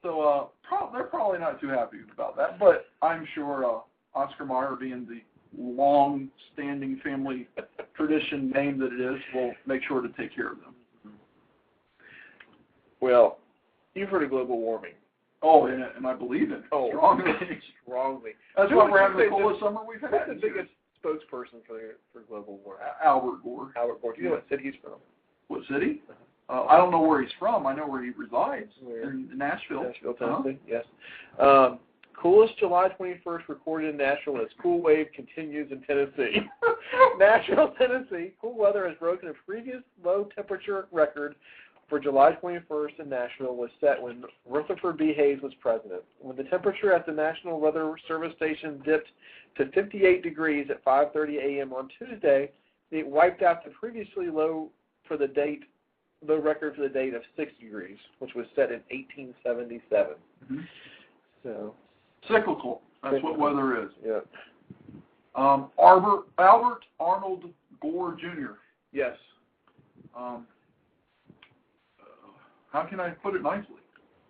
[SPEAKER 2] So they're probably not too happy about that, but I'm sure Oscar Mayer, being the long-standing family tradition name that it is, will make sure to take care of them.
[SPEAKER 3] Well, you've heard of global warming.
[SPEAKER 2] Oh, and I believe it.
[SPEAKER 3] Oh, strongly.
[SPEAKER 2] That's why we're having the coolest summer we've had.
[SPEAKER 3] Who's the biggest spokesperson for global warming?
[SPEAKER 2] Albert Gore.
[SPEAKER 3] Albert Gore. Do you know what city he's from?
[SPEAKER 2] What city? I don't know where he's from. I know where he resides. In Nashville.
[SPEAKER 3] Nashville, Tennessee, yes. Coolest July 21st recorded in Nashville as cool wave continues in Tennessee. Nashville, Tennessee. Cool weather has broken a previous low temperature record for July 21st in Nashville was set when Rutherford B. Hayes was president. When the temperature at the National Weather Service station dipped to 58 degrees at 5:30 a.m. on Tuesday, it wiped out the previously low record for the date of 6 degrees, which was set in 1877.
[SPEAKER 2] Mm-hmm.
[SPEAKER 3] So
[SPEAKER 2] cyclical. That's what weather is.
[SPEAKER 3] Yeah.
[SPEAKER 2] Albert Arnold Gore Jr.
[SPEAKER 3] Yes.
[SPEAKER 2] How can I put it nicely?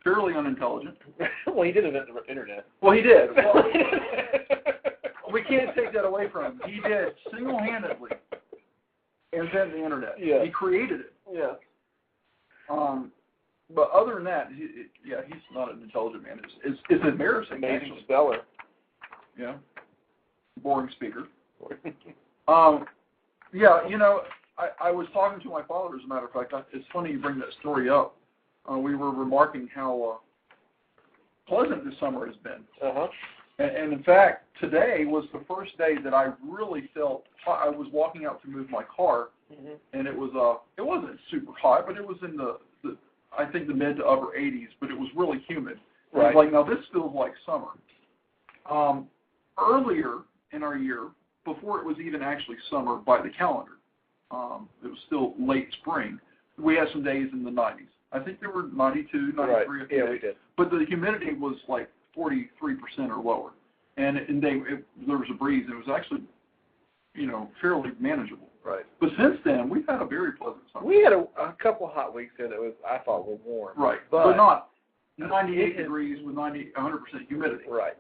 [SPEAKER 2] Fairly unintelligent.
[SPEAKER 3] Well, he did invent the internet.
[SPEAKER 2] Well, he did. Well, we can't take that away from him. He did single-handedly invent the internet.
[SPEAKER 3] Yeah.
[SPEAKER 2] He created it.
[SPEAKER 3] Yeah.
[SPEAKER 2] But other than that, he's not an intelligent man. It's embarrassing.
[SPEAKER 3] Amazing speller.
[SPEAKER 2] Yeah. Boring speaker. Yeah, you know, I was talking to my father, as a matter of fact. It's funny you bring that story up. We were remarking how pleasant this summer has been.
[SPEAKER 3] Uh-huh.
[SPEAKER 2] And in fact, today was the first day that I really felt hot. I was walking out to move my car, and it wasn't super hot, but it was in the I think the mid to upper 80s, but it was really humid.
[SPEAKER 3] Right.
[SPEAKER 2] I was like, now this feels like summer. Earlier in our year, before it was even actually summer by the calendar, it was still late spring, we had some days in the 90s. I think there were 92, 93
[SPEAKER 3] right.
[SPEAKER 2] a few
[SPEAKER 3] Yeah,
[SPEAKER 2] days.
[SPEAKER 3] we did.
[SPEAKER 2] But the humidity was like 43% or lower. And there was a breeze. It was actually, you know, fairly manageable.
[SPEAKER 3] Right.
[SPEAKER 2] But since then, we've had a very pleasant summer.
[SPEAKER 3] We had a couple hot weeks there that I thought were warm.
[SPEAKER 2] Right.
[SPEAKER 3] But
[SPEAKER 2] not 98 degrees with 100% humidity.
[SPEAKER 3] Right.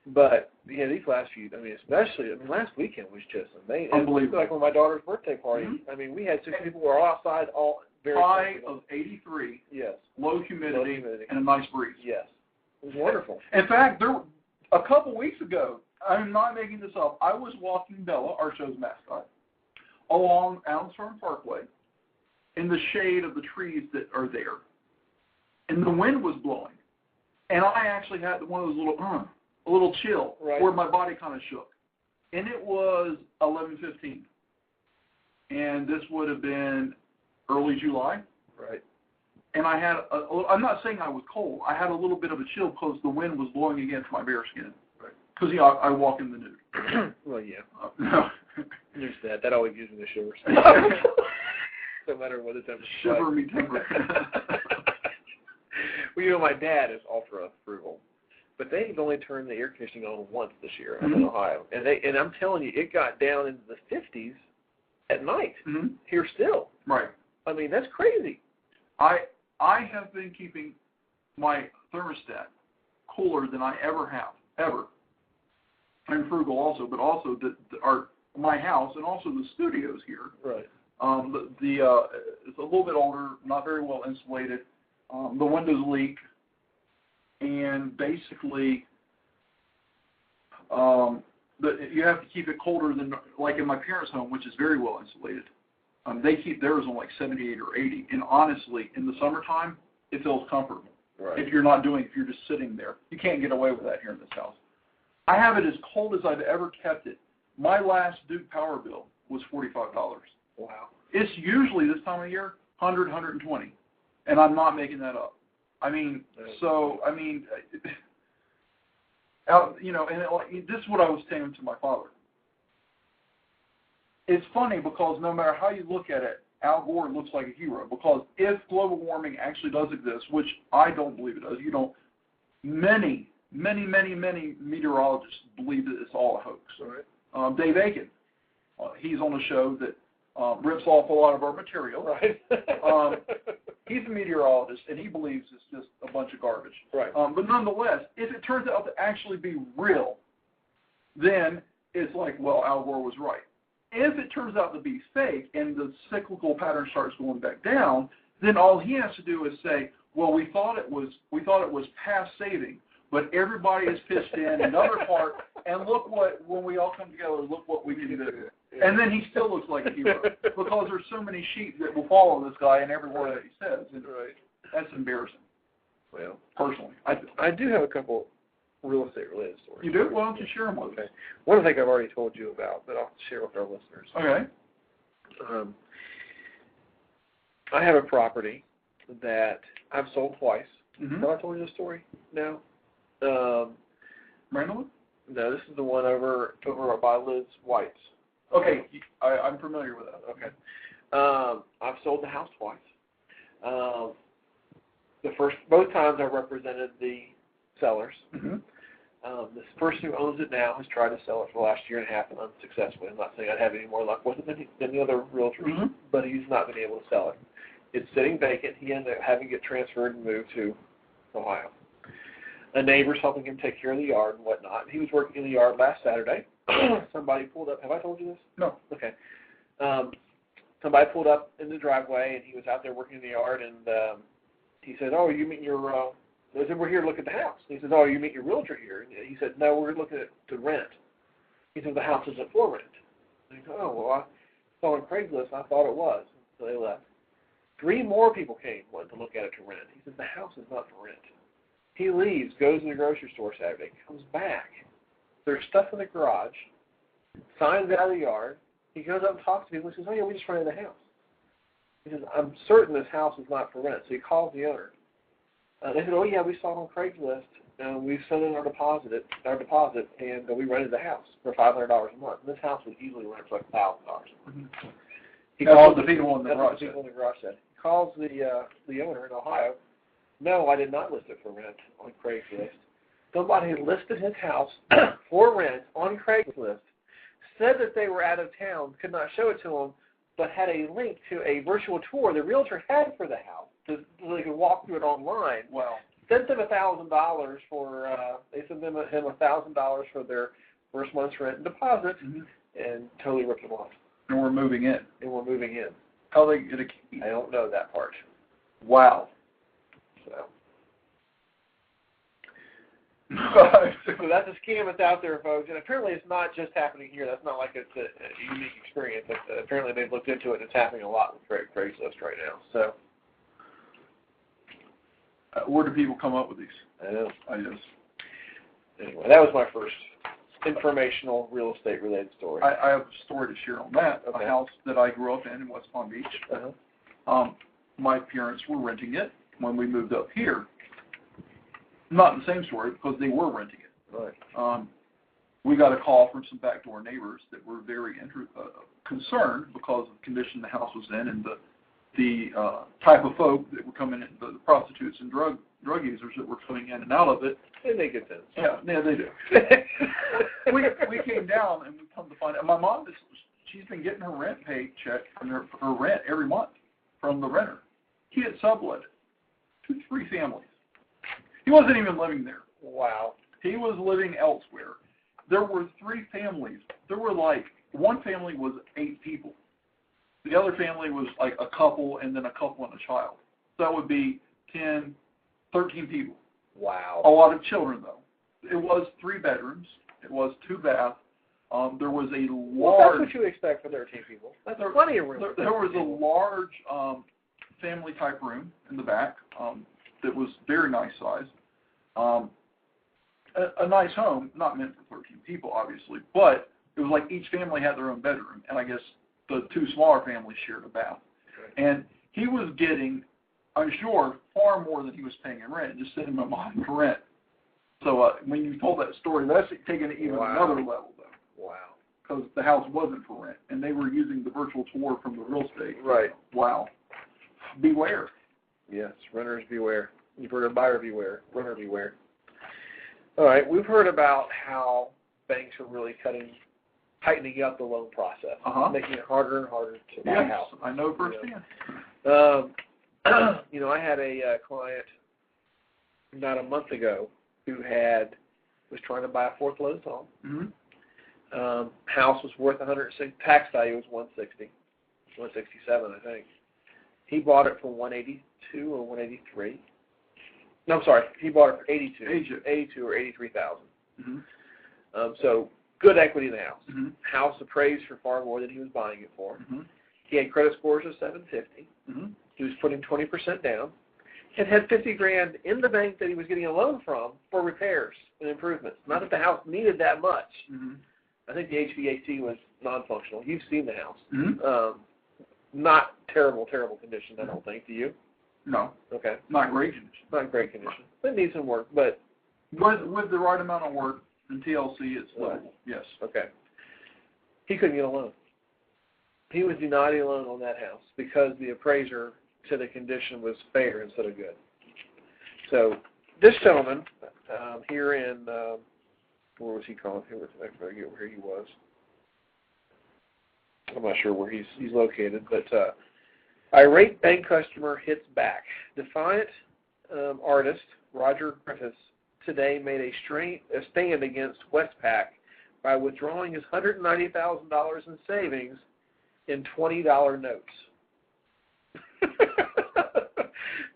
[SPEAKER 3] But, yeah, these last few, especially, last weekend was just amazing.
[SPEAKER 2] Unbelievable.
[SPEAKER 3] Like on my daughter's birthday party.
[SPEAKER 2] Mm-hmm.
[SPEAKER 3] We had 6 people who were all outside, all very
[SPEAKER 2] high of 83.
[SPEAKER 3] Yes.
[SPEAKER 2] Low humidity, and a nice breeze.
[SPEAKER 3] Yes. It was wonderful.
[SPEAKER 2] In fact, a couple weeks ago, I'm not making this up, I was walking Bella, our show's mascot, along Allenstown Parkway in the shade of the trees that are there. And the wind was blowing. And I actually had one of those a little chill,
[SPEAKER 3] right,
[SPEAKER 2] where my body kind of shook. And it was 11:15. And this would have been early July.
[SPEAKER 3] Right.
[SPEAKER 2] And I had I'm not saying I was cold. I had a little bit of a chill because the wind was blowing against my bare skin.
[SPEAKER 3] Right.
[SPEAKER 2] Because, you know, I walk in the nude.
[SPEAKER 3] Well, yeah.
[SPEAKER 2] No.
[SPEAKER 3] There's that. That always gives me the shivers. No matter what the temperature.
[SPEAKER 2] Shiver me timber.
[SPEAKER 3] Well, you know, my dad is ultra frugal, but they've only turned the air conditioning on once this year in Ohio, and I'm telling you, it got down into the 50s at night here still.
[SPEAKER 2] Right.
[SPEAKER 3] That's crazy.
[SPEAKER 2] I have been keeping my thermostat cooler than I ever have, ever. I'm frugal also, but also my house and also the studios here.
[SPEAKER 3] Right.
[SPEAKER 2] It's a little bit older, not very well insulated. The windows leak, and basically, you have to keep it colder than, like in my parents' home, which is very well insulated. They keep theirs on like 78 or 80, and honestly, in the summertime, it feels comfortable.
[SPEAKER 3] Right.
[SPEAKER 2] If you're just sitting there, you can't get away with that here in this house. I have it as cold as I've ever kept it. My last Duke power bill was $45.
[SPEAKER 3] Wow.
[SPEAKER 2] It's usually this time of year, 100, 120. And I'm not making that up. And this is what I was saying to my father. It's funny because no matter how you look at it, Al Gore looks like a hero. Because if global warming actually does exist, which I don't believe it does, many meteorologists believe that it's all a hoax.
[SPEAKER 3] Right.
[SPEAKER 2] Dave Aiken, he's on a show that rips off a lot of our material.
[SPEAKER 3] Right.
[SPEAKER 2] He's a meteorologist, and he believes it's just a bunch of garbage.
[SPEAKER 3] Right.
[SPEAKER 2] But nonetheless, if it turns out to actually be real, then it's like, well, Al Gore was right. If it turns out to be fake and the cyclical pattern starts going back down, then all he has to do is say, well, we thought it was past saving, but everybody has pitched in another part, and when we all come together, look what we can do. Yeah. And then he still looks like a hero because there's so many sheep that will follow this guy in every word that he says. And that's embarrassing. Well, personally,
[SPEAKER 3] I do have a couple real estate related stories.
[SPEAKER 2] You do? Why don't you share them with us?
[SPEAKER 3] One I think I've already told you about, but I'll share with our listeners.
[SPEAKER 2] Okay.
[SPEAKER 3] I have a property that I've sold twice.
[SPEAKER 2] Mm-hmm.
[SPEAKER 3] Have I told you the story? No.
[SPEAKER 2] Randall?
[SPEAKER 3] No, this is the one over by Liz White's.
[SPEAKER 2] Okay, I'm familiar with that.
[SPEAKER 3] Okay. I've sold the house twice. Both times I represented the sellers.
[SPEAKER 2] Mm-hmm.
[SPEAKER 3] This person who owns it now has tried to sell it for the last year and a half and unsuccessfully. I'm not saying I'd have any more luck with it than the other realtors, but he's not been able to sell it. It's sitting vacant. He ended up having it transferred and moved to Ohio. A neighbor's helping him take care of the yard and whatnot. He was working in the yard last Saturday. Somebody pulled up. Have I told you this?
[SPEAKER 2] No.
[SPEAKER 3] Okay. Somebody pulled up in the driveway, and he was out there working in the yard, and he said, "Oh, are you meeting your I said, we're here to look at the house. He says, oh, you meet your realtor here? And he said, no, we're looking to rent. He said, the house isn't for rent. And he said, oh, well, I saw on Craigslist, I thought it was. So they left. 3 more people came, wanted to look at it to rent. He said, the house is not for rent. He leaves, goes to the grocery store Saturday, comes back. There's stuff in the garage, signs out of the yard. He goes up and talks to people. He says, oh, yeah, we just rented the house. He says, I'm certain this house is not for rent. So he calls the owner. They said, oh, yeah, we saw it on Craigslist. We sent in our deposit, and we rented the house for $500 a month. And this house was easily rented for like $1,000. Mm-hmm. He calls the people in the garage said. He calls the owner in Ohio. No, I did not list it for rent on Craigslist. Somebody listed his house for rent on Craigslist, said that they were out of town, could not show it to him, but had a link to a virtual tour the realtor had for the house so they could walk through it online.
[SPEAKER 2] Wow.
[SPEAKER 3] Sent them $1,000 for, they sent him $1,000 for their first month's rent and deposit, and totally ripped them off.
[SPEAKER 2] And we're moving in.
[SPEAKER 3] How they get a key? I don't know that part.
[SPEAKER 2] Wow.
[SPEAKER 3] So that's a scam that's out there, folks. And apparently it's not just happening here. That's not like it's a unique experience. Apparently they've looked into it, and it's happening a lot with Craigslist right now. So
[SPEAKER 2] where do people come up with these?
[SPEAKER 3] I know.
[SPEAKER 2] Anyway,
[SPEAKER 3] that was my first informational real estate related story.
[SPEAKER 2] I have a story to share on that. Okay. A house that I grew up in West Palm Beach. My parents were renting it when we moved up here. Not the same story because they were renting it.
[SPEAKER 3] Right.
[SPEAKER 2] We got a call from some backdoor neighbors that were very concerned because of the condition the house was in and the type of folk that were coming in, the prostitutes and drug users that were coming in and out of it.
[SPEAKER 3] And they get this.
[SPEAKER 2] Yeah, they do. we came down and we come to find out. My mom, she's been getting her rent paycheck from her rent every month from the renter. He had sublet it to 3 families. He wasn't even living there.
[SPEAKER 3] Wow.
[SPEAKER 2] He was living elsewhere. There were 3 families. There were one family was 8 people. The other family was like a couple and then a couple and a child. So that would be 10, 13 people.
[SPEAKER 3] Wow.
[SPEAKER 2] A lot of children, though. It was 3 bedrooms. It was 2 baths. There was a large...
[SPEAKER 3] Well, that's what you expect for 13 people. That's plenty of room.
[SPEAKER 2] There was a large family-type room in the back that was very nice size. A nice home, not meant for 13 people, obviously, but it was like each family had their own bedroom, and I guess the 2 smaller families shared a bath. Okay. And he was getting, I'm sure, far more than he was paying in rent, just sending my mom for rent. So when you told that story, that's taking it even another level, though.
[SPEAKER 3] Wow.
[SPEAKER 2] Because the house wasn't for rent, and they were using the virtual tour from the real estate.
[SPEAKER 3] Right.
[SPEAKER 2] Wow. Beware.
[SPEAKER 3] Yes, renters beware. You've heard of buyer beware, renter beware. All right, we've heard about how banks are really tightening up the loan process, making it harder and harder to buy a house.
[SPEAKER 2] I know firsthand.
[SPEAKER 3] I had a client not a month ago who was trying to buy a foreclosed home. Mm-hmm. House was worth $160. Tax value was $160, $167, I think. He bought it for $182 or $183. No, I'm sorry. He bought it for $82 or $83,000. Mm-hmm. So good equity in the house. Mm-hmm. House appraised for far more than he was buying it for. Mm-hmm. He had credit scores of 750. Mm-hmm. He was putting 20% down, and had $50,000 in the bank that he was getting a loan from for repairs and improvements. Not that the house needed that much. Mm-hmm. I think the HVAC was non-functional. You've seen the house. Mm-hmm. Not terrible condition, I don't think. Do you?
[SPEAKER 2] No.
[SPEAKER 3] Okay.
[SPEAKER 2] Not great condition.
[SPEAKER 3] Not great condition. It needs some work, but...
[SPEAKER 2] With the right amount of work and TLC, it's livable. Yes.
[SPEAKER 3] Okay. He couldn't get a loan. He was denied a loan on that house because the appraiser said the condition was fair instead of good. So this gentleman here in... where was he calling? I forget where he was. I'm not sure where he's located, but irate bank customer hits back. Defiant artist Roger Griffiths today made a stand against Westpac by withdrawing his $190,000 in savings in $20 notes.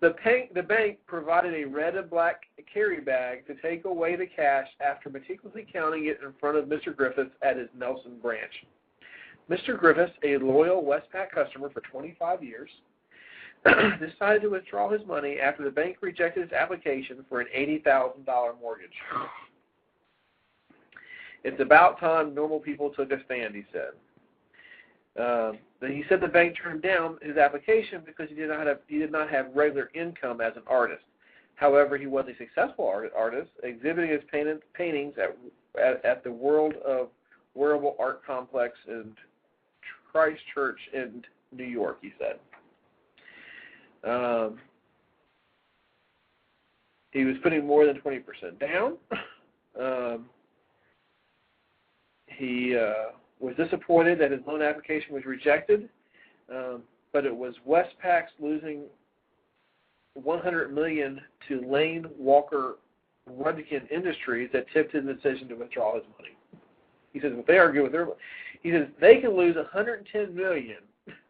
[SPEAKER 3] The bank provided a red and black carry bag to take away the cash after meticulously counting it in front of Mr. Griffiths at his Nelson branch. Mr. Griffiths, a loyal Westpac customer for 25 years, decided to withdraw his money after the bank rejected his application for an $80,000 mortgage. It's about time normal people took a stand, he said. He said the bank turned down his application because he did not have regular income as an artist. However, he was a successful artist, exhibiting his paintings at the World of Wearable Art Complex in Christchurch in New York, he said. He was putting more than 20% down. He was disappointed that his loan application was rejected, but it was Westpac's losing $100 million to Lane Walker Rudkin Industries that tipped his decision to withdraw his money. He says, if they argue with their, he says they can lose $110 million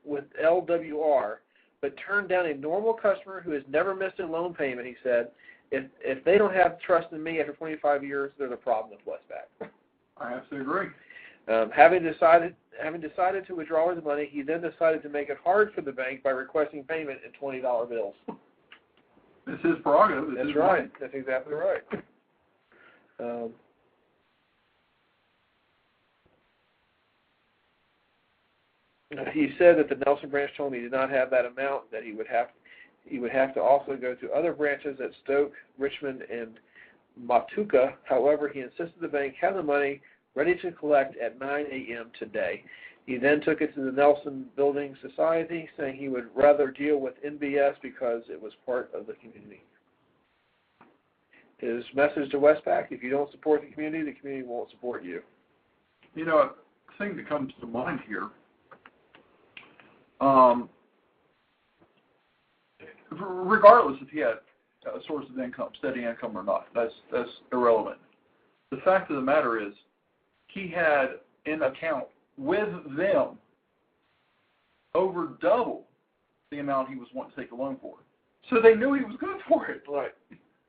[SPEAKER 3] with LWR, but turn down a normal customer who has never missed a loan payment. He said, if they don't have trust in me after 25 years, there's a problem with Westpac.
[SPEAKER 2] I absolutely agree.
[SPEAKER 3] Having decided to withdraw his money, he then decided to make it hard for the bank by requesting payment in $20 bills.
[SPEAKER 2] It's his prerogative.
[SPEAKER 3] That's right. That's exactly right. He said that the Nelson branch told him he did not have that amount, that he would have to also go to other branches at Stoke, Richmond, and Matuka. However, he insisted the bank had the money ready to collect at 9 a.m. today. He then took it to the Nelson Building Society, saying he would rather deal with NBS because it was part of the community. His message to Westpac, if you don't support the community won't support you.
[SPEAKER 2] You know, a thing that comes to mind here, regardless if he had a source of income, steady income or not, that's irrelevant. The fact of the matter is, he had in account with them over double the amount he was wanting to take a loan for. So they knew he was good for it.
[SPEAKER 3] Right.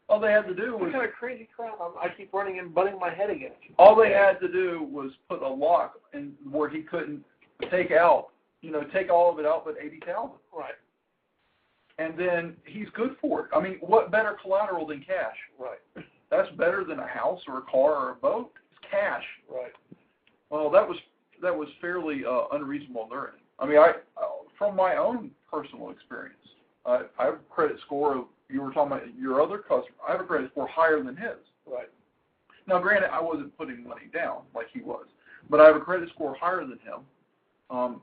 [SPEAKER 2] All they had to do was...
[SPEAKER 3] What kind of crazy crap? I keep running and butting my head against you.
[SPEAKER 2] All they had to do was put a lock in where he couldn't take out, take all of it out but $80,000.
[SPEAKER 3] Right.
[SPEAKER 2] And then he's good for it. I mean, what better collateral than cash?
[SPEAKER 3] Right.
[SPEAKER 2] That's better than a house or a car or a boat. It's cash.
[SPEAKER 3] Right. Well,
[SPEAKER 2] that was fairly unreasonable on their end. I mean, from my own personal experience, I have a credit score. You were talking about your other customer. I have a credit score higher than his.
[SPEAKER 3] Right.
[SPEAKER 2] Now, granted, I wasn't putting money down like he was, but I have a credit score higher than him.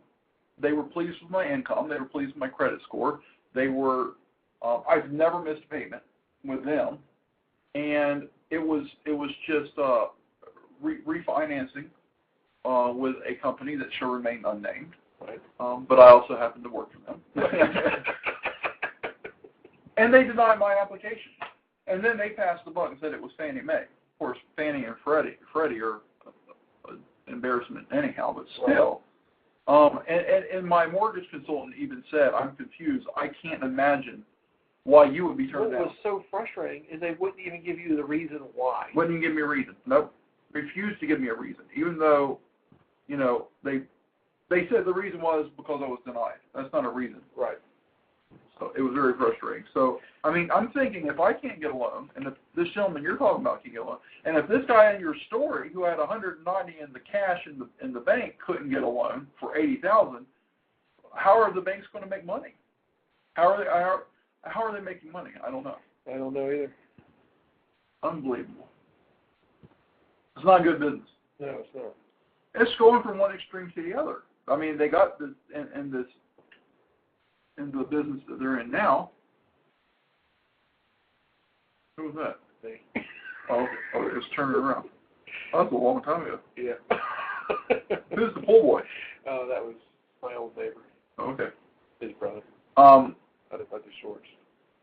[SPEAKER 2] They were pleased with my income. They were pleased with my credit score. They were. I've never missed a payment with them, and it was just refinancing with a company that shall remain unnamed.
[SPEAKER 3] Right.
[SPEAKER 2] But I also happen to work for them. And they denied my application. And then they passed the buck and said it was Fannie Mae. Of course, Fannie and Freddie are an embarrassment anyhow, but still. And my mortgage consultant even said, I'm confused. I can't imagine why you would be turned down.
[SPEAKER 3] What was so frustrating is they wouldn't even give you the reason why.
[SPEAKER 2] Wouldn't even give me a reason. Nope. Refused to give me a reason. Even though, they said the reason was because I was denied. That's not a reason.
[SPEAKER 3] Right.
[SPEAKER 2] So it was very frustrating. So, I mean, I'm thinking if I can't get a loan, and if this gentleman you're talking about can get a loan, and if this guy in your story who had $190 in the cash in the bank couldn't get a loan for $80,000, how are the banks going to make money? How are they making money? I don't know.
[SPEAKER 3] I don't know either.
[SPEAKER 2] Unbelievable. It's not good business.
[SPEAKER 3] No, it's not.
[SPEAKER 2] It's going from one extreme to the other. I mean, they got this into the business that they're in now. Who was that?
[SPEAKER 3] Me.
[SPEAKER 2] Oh, it was turning around. Oh, that was a long time ago.
[SPEAKER 3] Yeah.
[SPEAKER 2] Who's the pool boy?
[SPEAKER 3] Oh, that was my old neighbor.
[SPEAKER 2] Oh, okay.
[SPEAKER 3] His brother.
[SPEAKER 2] Out
[SPEAKER 3] of the shorts.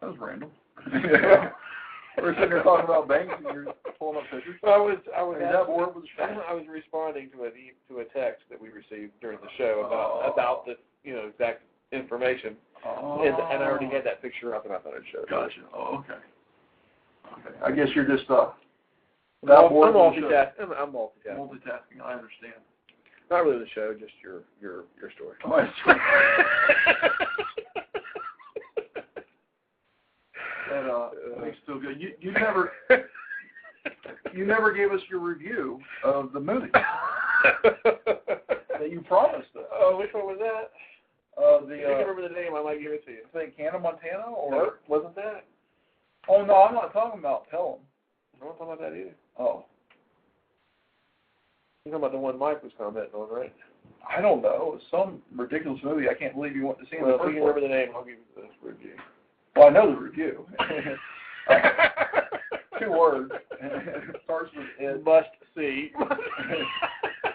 [SPEAKER 2] That was random. Yeah. We're sitting here talking about banks and you're pulling up pictures.
[SPEAKER 3] I was responding to a text that we received during the show about the exact information.
[SPEAKER 2] Oh.
[SPEAKER 3] And I already had that picture up, and I thought I'd show it.
[SPEAKER 2] Gotcha. Oh, okay. Okay. I guess you're just
[SPEAKER 3] I'm multitasking. I'm multitasking.
[SPEAKER 2] Multitasking. I understand.
[SPEAKER 3] Not really the show, just your story.
[SPEAKER 2] My That's still good. You never gave us your review of the movie that you promised us.
[SPEAKER 3] Oh, which one was that? If you can remember the name, I might give it to you.
[SPEAKER 2] I think Hannah Montana, or
[SPEAKER 3] nope, wasn't that?
[SPEAKER 2] Oh no, I'm not talking about Pelham.
[SPEAKER 3] I'm not talking about that either.
[SPEAKER 2] Oh,
[SPEAKER 3] You're talking about the one Mike was commenting on, right?
[SPEAKER 2] I don't know. It's some ridiculous movie. I can't believe you went to see it.
[SPEAKER 3] Well, if you can remember the name, I'll give you the review.
[SPEAKER 2] Well, I know the review. 2 words. It starts with it.
[SPEAKER 3] Must see.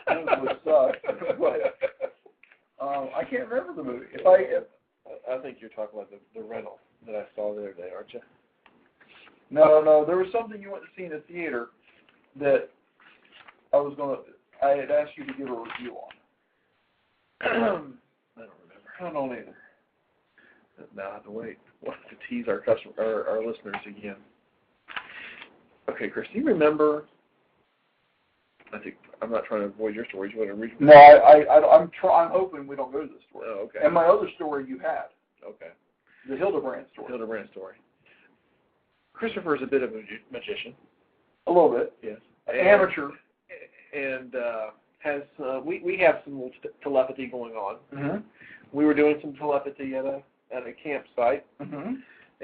[SPEAKER 2] This would suck. I can't remember the movie. I
[SPEAKER 3] think you're talking about the rental that I saw the other day, aren't you?
[SPEAKER 2] No. There was something you went to see in the theater that I had asked you to give a review on.
[SPEAKER 3] I don't remember.
[SPEAKER 2] I don't either.
[SPEAKER 3] Now I have to wait. We'll have to tease our listeners again. Okay, Chris, do you remember? I'm not trying to avoid your stories. You want to read?
[SPEAKER 2] No, I'm hoping we don't go to this story.
[SPEAKER 3] Oh, okay.
[SPEAKER 2] And my other story you had.
[SPEAKER 3] Okay.
[SPEAKER 2] The Hildebrand story.
[SPEAKER 3] Hildebrand story. Christopher is a bit of a magician.
[SPEAKER 2] A little bit.
[SPEAKER 3] Yes.
[SPEAKER 2] Amateur.
[SPEAKER 3] And has we have some telepathy going on.
[SPEAKER 2] Mm-hmm.
[SPEAKER 3] We were doing some telepathy at a campsite,
[SPEAKER 2] mm-hmm.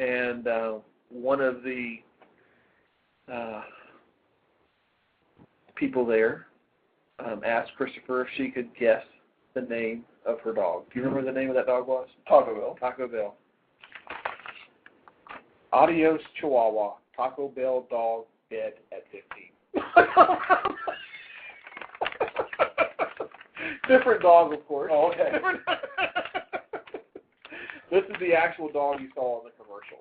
[SPEAKER 3] and one of the people there asked Christopher if she could guess the name of her dog. Do you remember the name of that dog was?
[SPEAKER 2] Taco Bell.
[SPEAKER 3] Taco Bell. Adios, Chihuahua. Taco Bell dog dead at 15. Different dog, of course.
[SPEAKER 2] Oh, okay.
[SPEAKER 3] This is the actual dog you saw in the commercials.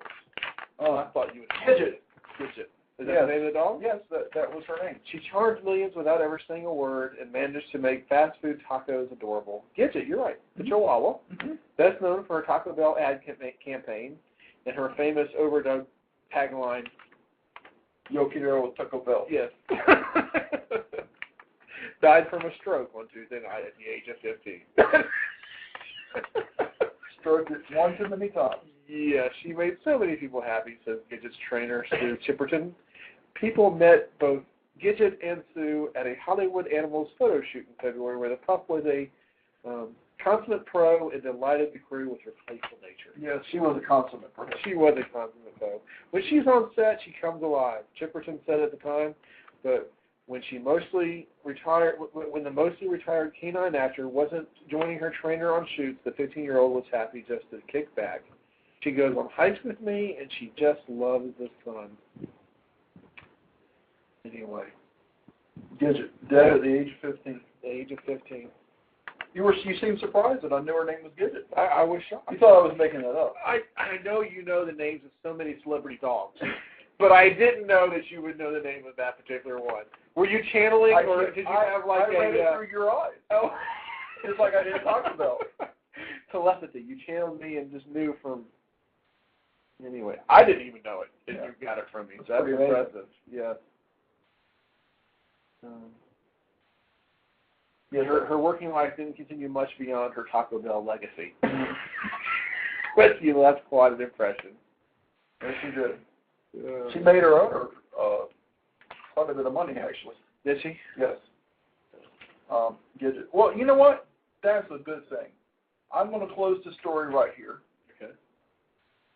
[SPEAKER 2] Oh,
[SPEAKER 3] I thought you would.
[SPEAKER 2] Gidget.
[SPEAKER 3] Gidget. Is that the name of the dog?
[SPEAKER 2] Yes, that was her name.
[SPEAKER 3] She charged millions without ever saying a word and managed to make fast food tacos adorable. Gidget, you're right. The Chihuahua.
[SPEAKER 2] Mm-hmm.
[SPEAKER 3] Best known for her Taco Bell ad campaign and her famous overdub tagline,
[SPEAKER 2] Yo quiero Taco Bell.
[SPEAKER 3] Yes. Died from a stroke on Tuesday night at the age of 15.
[SPEAKER 2] Stroked it one too many times.
[SPEAKER 3] Yeah, she made so many people happy, says Gidget's trainer, Sue Chipperton. People met both Gidget and Sue at a Hollywood Animals photo shoot in February where the pup was a consummate pro and delighted the crew with her playful nature.
[SPEAKER 2] Yes, she was a consummate pro.
[SPEAKER 3] She was a consummate pro. When she's on set, she comes alive. Chipperton said at the time, but when the mostly retired canine actor wasn't joining her trainer on shoots, the 15-year-old was happy just to kick back. She goes on hikes with me, and she just loves the sun. Anyway.
[SPEAKER 2] Gidget, dead at the age of 15.
[SPEAKER 3] The age of 15.
[SPEAKER 2] You seemed surprised that I knew her name was Gidget.
[SPEAKER 3] I was shocked.
[SPEAKER 2] You thought I was making that up.
[SPEAKER 3] I know you know the names of so many celebrity dogs, but I didn't know that you would know the name of that particular one. Were you channeling, or did you have like
[SPEAKER 2] I read it through your eyes.
[SPEAKER 3] Oh,
[SPEAKER 2] it's like I didn't talk about
[SPEAKER 3] telepathy. You channeled me and just knew from. Anyway, I didn't even know it, and you got it from me. So that's impressive. Yeah. Yeah, her working life didn't continue much beyond her Taco Bell legacy. But you left quite an impression.
[SPEAKER 2] Yes, she did. She made her owner quite a bit of money, actually.
[SPEAKER 3] Did she?
[SPEAKER 2] Yes. Gidget. Well, you know what? That's a good thing. I'm going to close the story right here.
[SPEAKER 3] Okay.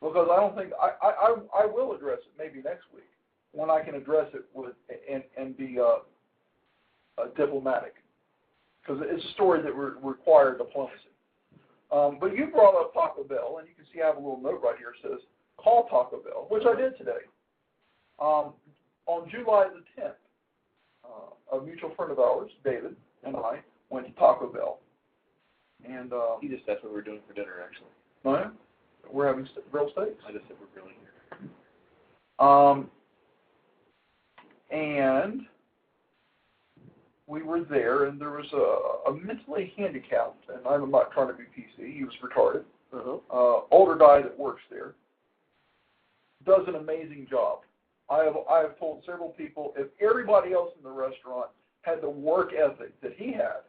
[SPEAKER 2] Because I don't think I will address it maybe next week when I can address it with and be diplomatic. Because it's a story that required diplomacy. But you brought up Taco Bell, and you can see I have a little note right here that says, call Taco Bell, which I did today. On July the 10th, a mutual friend of ours, David, and I went to Taco Bell. And
[SPEAKER 3] He just asked what we were doing for dinner, actually.
[SPEAKER 2] Oh, yeah? We're having grilled steaks.
[SPEAKER 3] I just said we're grilling here.
[SPEAKER 2] And we were there, and there was a mentally handicapped, and I'm not trying to be PC, he was retarded, older guy that works there, does an amazing job. I have told several people, if everybody else in the restaurant had the work ethic that he had,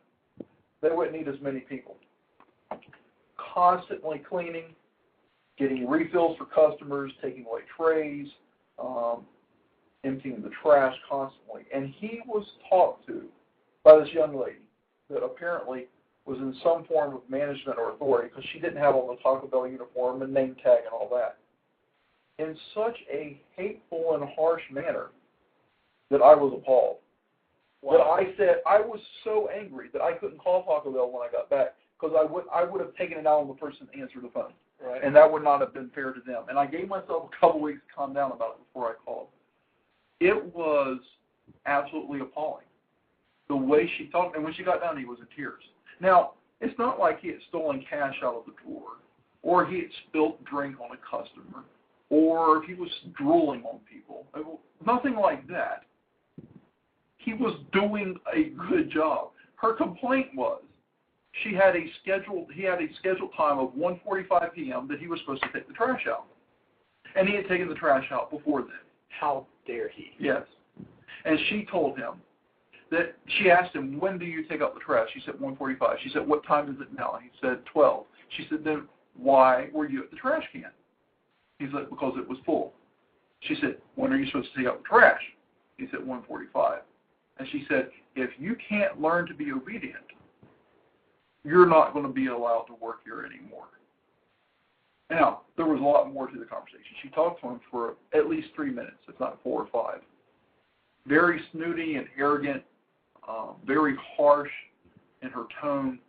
[SPEAKER 2] they wouldn't need as many people. Constantly cleaning, getting refills for customers, taking away trays, emptying the trash constantly. And he was talked to by this young lady that apparently was in some form of management or authority, because she didn't have on the Taco Bell uniform and name tag and all that, in such a hateful and harsh manner that I was appalled. Wow. That I said, I was so angry that I couldn't call Taco Bell when I got back, because I would have taken it out on the person that answered the phone. Right. And that would not have been fair to them. And I gave myself a couple weeks to calm down about it before I called. It was absolutely appalling, the way she talked. And when she got down, he was in tears. Now, it's not like he had stolen cash out of the drawer, or he had spilt drink on a customer, or he was drooling on people. Nothing like that. He was doing a good job. Her complaint was he had a scheduled time of 1:45 p.m. that he was supposed to take the trash out. And he had taken the trash out before then.
[SPEAKER 3] How dare he?
[SPEAKER 2] Yes. And she told him that, she asked him, when do you take out the trash? He said 1:45. She said, what time is it now? And he said 12. She said, then why were you at the trash can? He said, because it was full. She said, when are you supposed to take out the trash? He said 1:45. And she said, if you can't learn to be obedient, you're not going to be allowed to work here anymore. Now, there was a lot more to the conversation. She talked to him for at least 3 minutes, if not 4 or 5. Very snooty and arrogant, very harsh in her tone.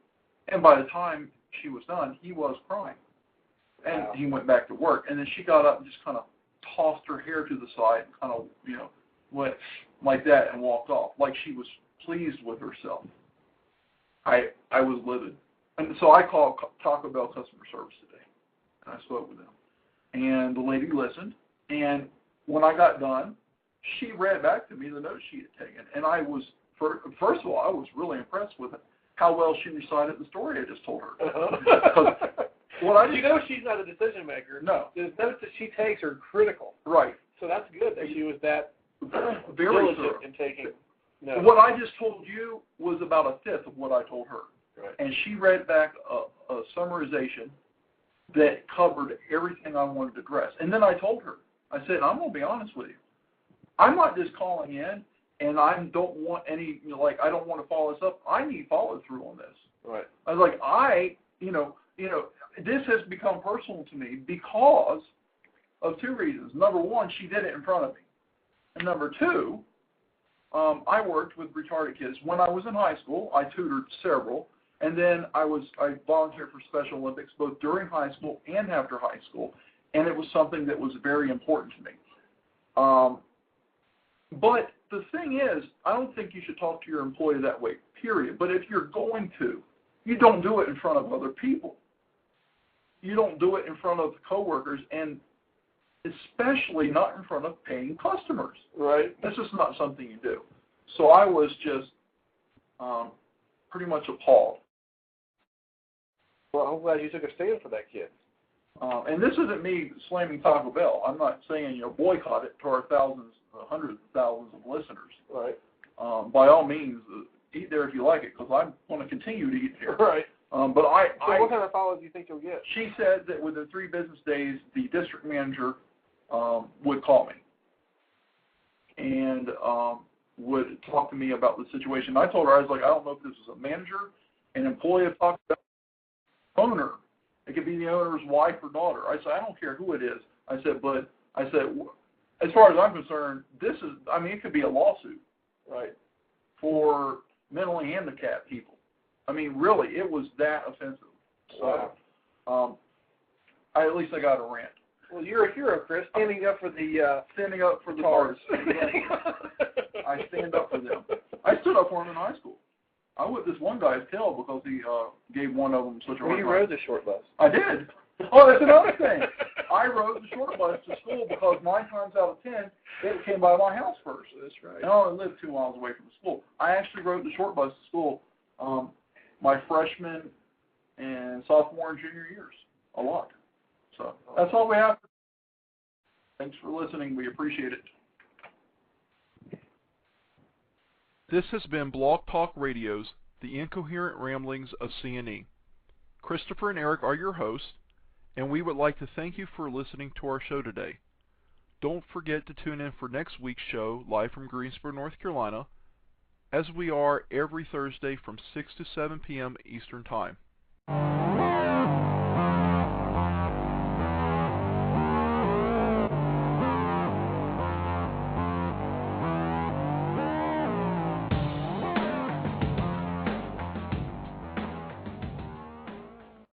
[SPEAKER 2] And by the time she was done, he was crying. And he went back to work. And then she got up and just kind of tossed her hair to the side and kind of, went like that and walked off, like she was pleased with herself. I was livid. And so I called Taco Bell customer service today, and I spoke with them. And the lady listened, and when I got done, she read back to me the notes she had taken. And I was, first of all, I was really impressed with how well she recited the story I just told her.
[SPEAKER 3] She's not a decision maker.
[SPEAKER 2] No.
[SPEAKER 3] The notes that she takes are critical.
[SPEAKER 2] Right.
[SPEAKER 3] So that's good that she was that
[SPEAKER 2] very
[SPEAKER 3] diligent in taking notes.
[SPEAKER 2] What I just told you was about a fifth of what I told her.
[SPEAKER 3] Right.
[SPEAKER 2] And she read back a summarization that covered everything I wanted to address. And then I told her, I said, I'm going to be honest with you. I'm not just calling in and I don't want any, I don't want to follow this up. I need follow through on this.
[SPEAKER 3] Right.
[SPEAKER 2] I was like, this has become personal to me because of 2 reasons. Number one, she did it in front of me. And number 2, I worked with retarded kids. When I was in high school, I tutored several, and then I volunteered for Special Olympics both during high school and after high school, and it was something that was very important to me. But the thing is, I don't think you should talk to your employee that way, period. But if you're going to, you don't do it in front of other people. You don't do it in front of coworkers, and especially not in front of paying customers.
[SPEAKER 3] Right.
[SPEAKER 2] That's just not something you do. So I was just pretty much appalled.
[SPEAKER 3] Well, I'm glad you took a stand for that kid.
[SPEAKER 2] And this isn't me slamming Taco Bell. I'm not saying, boycott it to our thousands, hundreds of thousands of listeners.
[SPEAKER 3] Right.
[SPEAKER 2] By all means, eat there if you like it, because I'm going to continue to eat there.
[SPEAKER 3] Right.
[SPEAKER 2] But
[SPEAKER 3] so what kind of follow do you think you'll get?
[SPEAKER 2] She said that within 3 business days, the district manager would call me and would talk to me about the situation. I told her, I was like, I don't know if this is a manager, an employee of Taco Bell, owner. It could be the owner's wife or daughter. I said, I don't care who it is. I said, as far as I'm concerned, it could be a lawsuit,
[SPEAKER 3] right,
[SPEAKER 2] for mentally handicapped people. I mean, really, it was that offensive. So,
[SPEAKER 3] wow.
[SPEAKER 2] At least I got a rant.
[SPEAKER 3] Well, you're a hero, Chris. Standing up for the
[SPEAKER 2] TARS. I stand up for them. I stood up for them in high school. I whipped this one guy's tail because he gave one of them such a hard time.
[SPEAKER 3] You rode the short bus.
[SPEAKER 2] I did. Oh, that's another thing. I rode the short bus to school because 9 times out of 10, it came by my house first.
[SPEAKER 3] That's right.
[SPEAKER 2] And I only lived 2 miles away from the school. I actually rode the short bus to school my freshman and sophomore and junior years. a lot. So that's all we have. Thanks for listening. We appreciate it. This has been Blog Talk Radio's The Incoherent Ramblings of C&E. Christopher and Eric are your hosts, and we would like to thank you for listening to our show today. Don't forget to tune in for next week's show live from Greensboro, North Carolina, as we are every Thursday from 6 to 7 p.m. Eastern Time.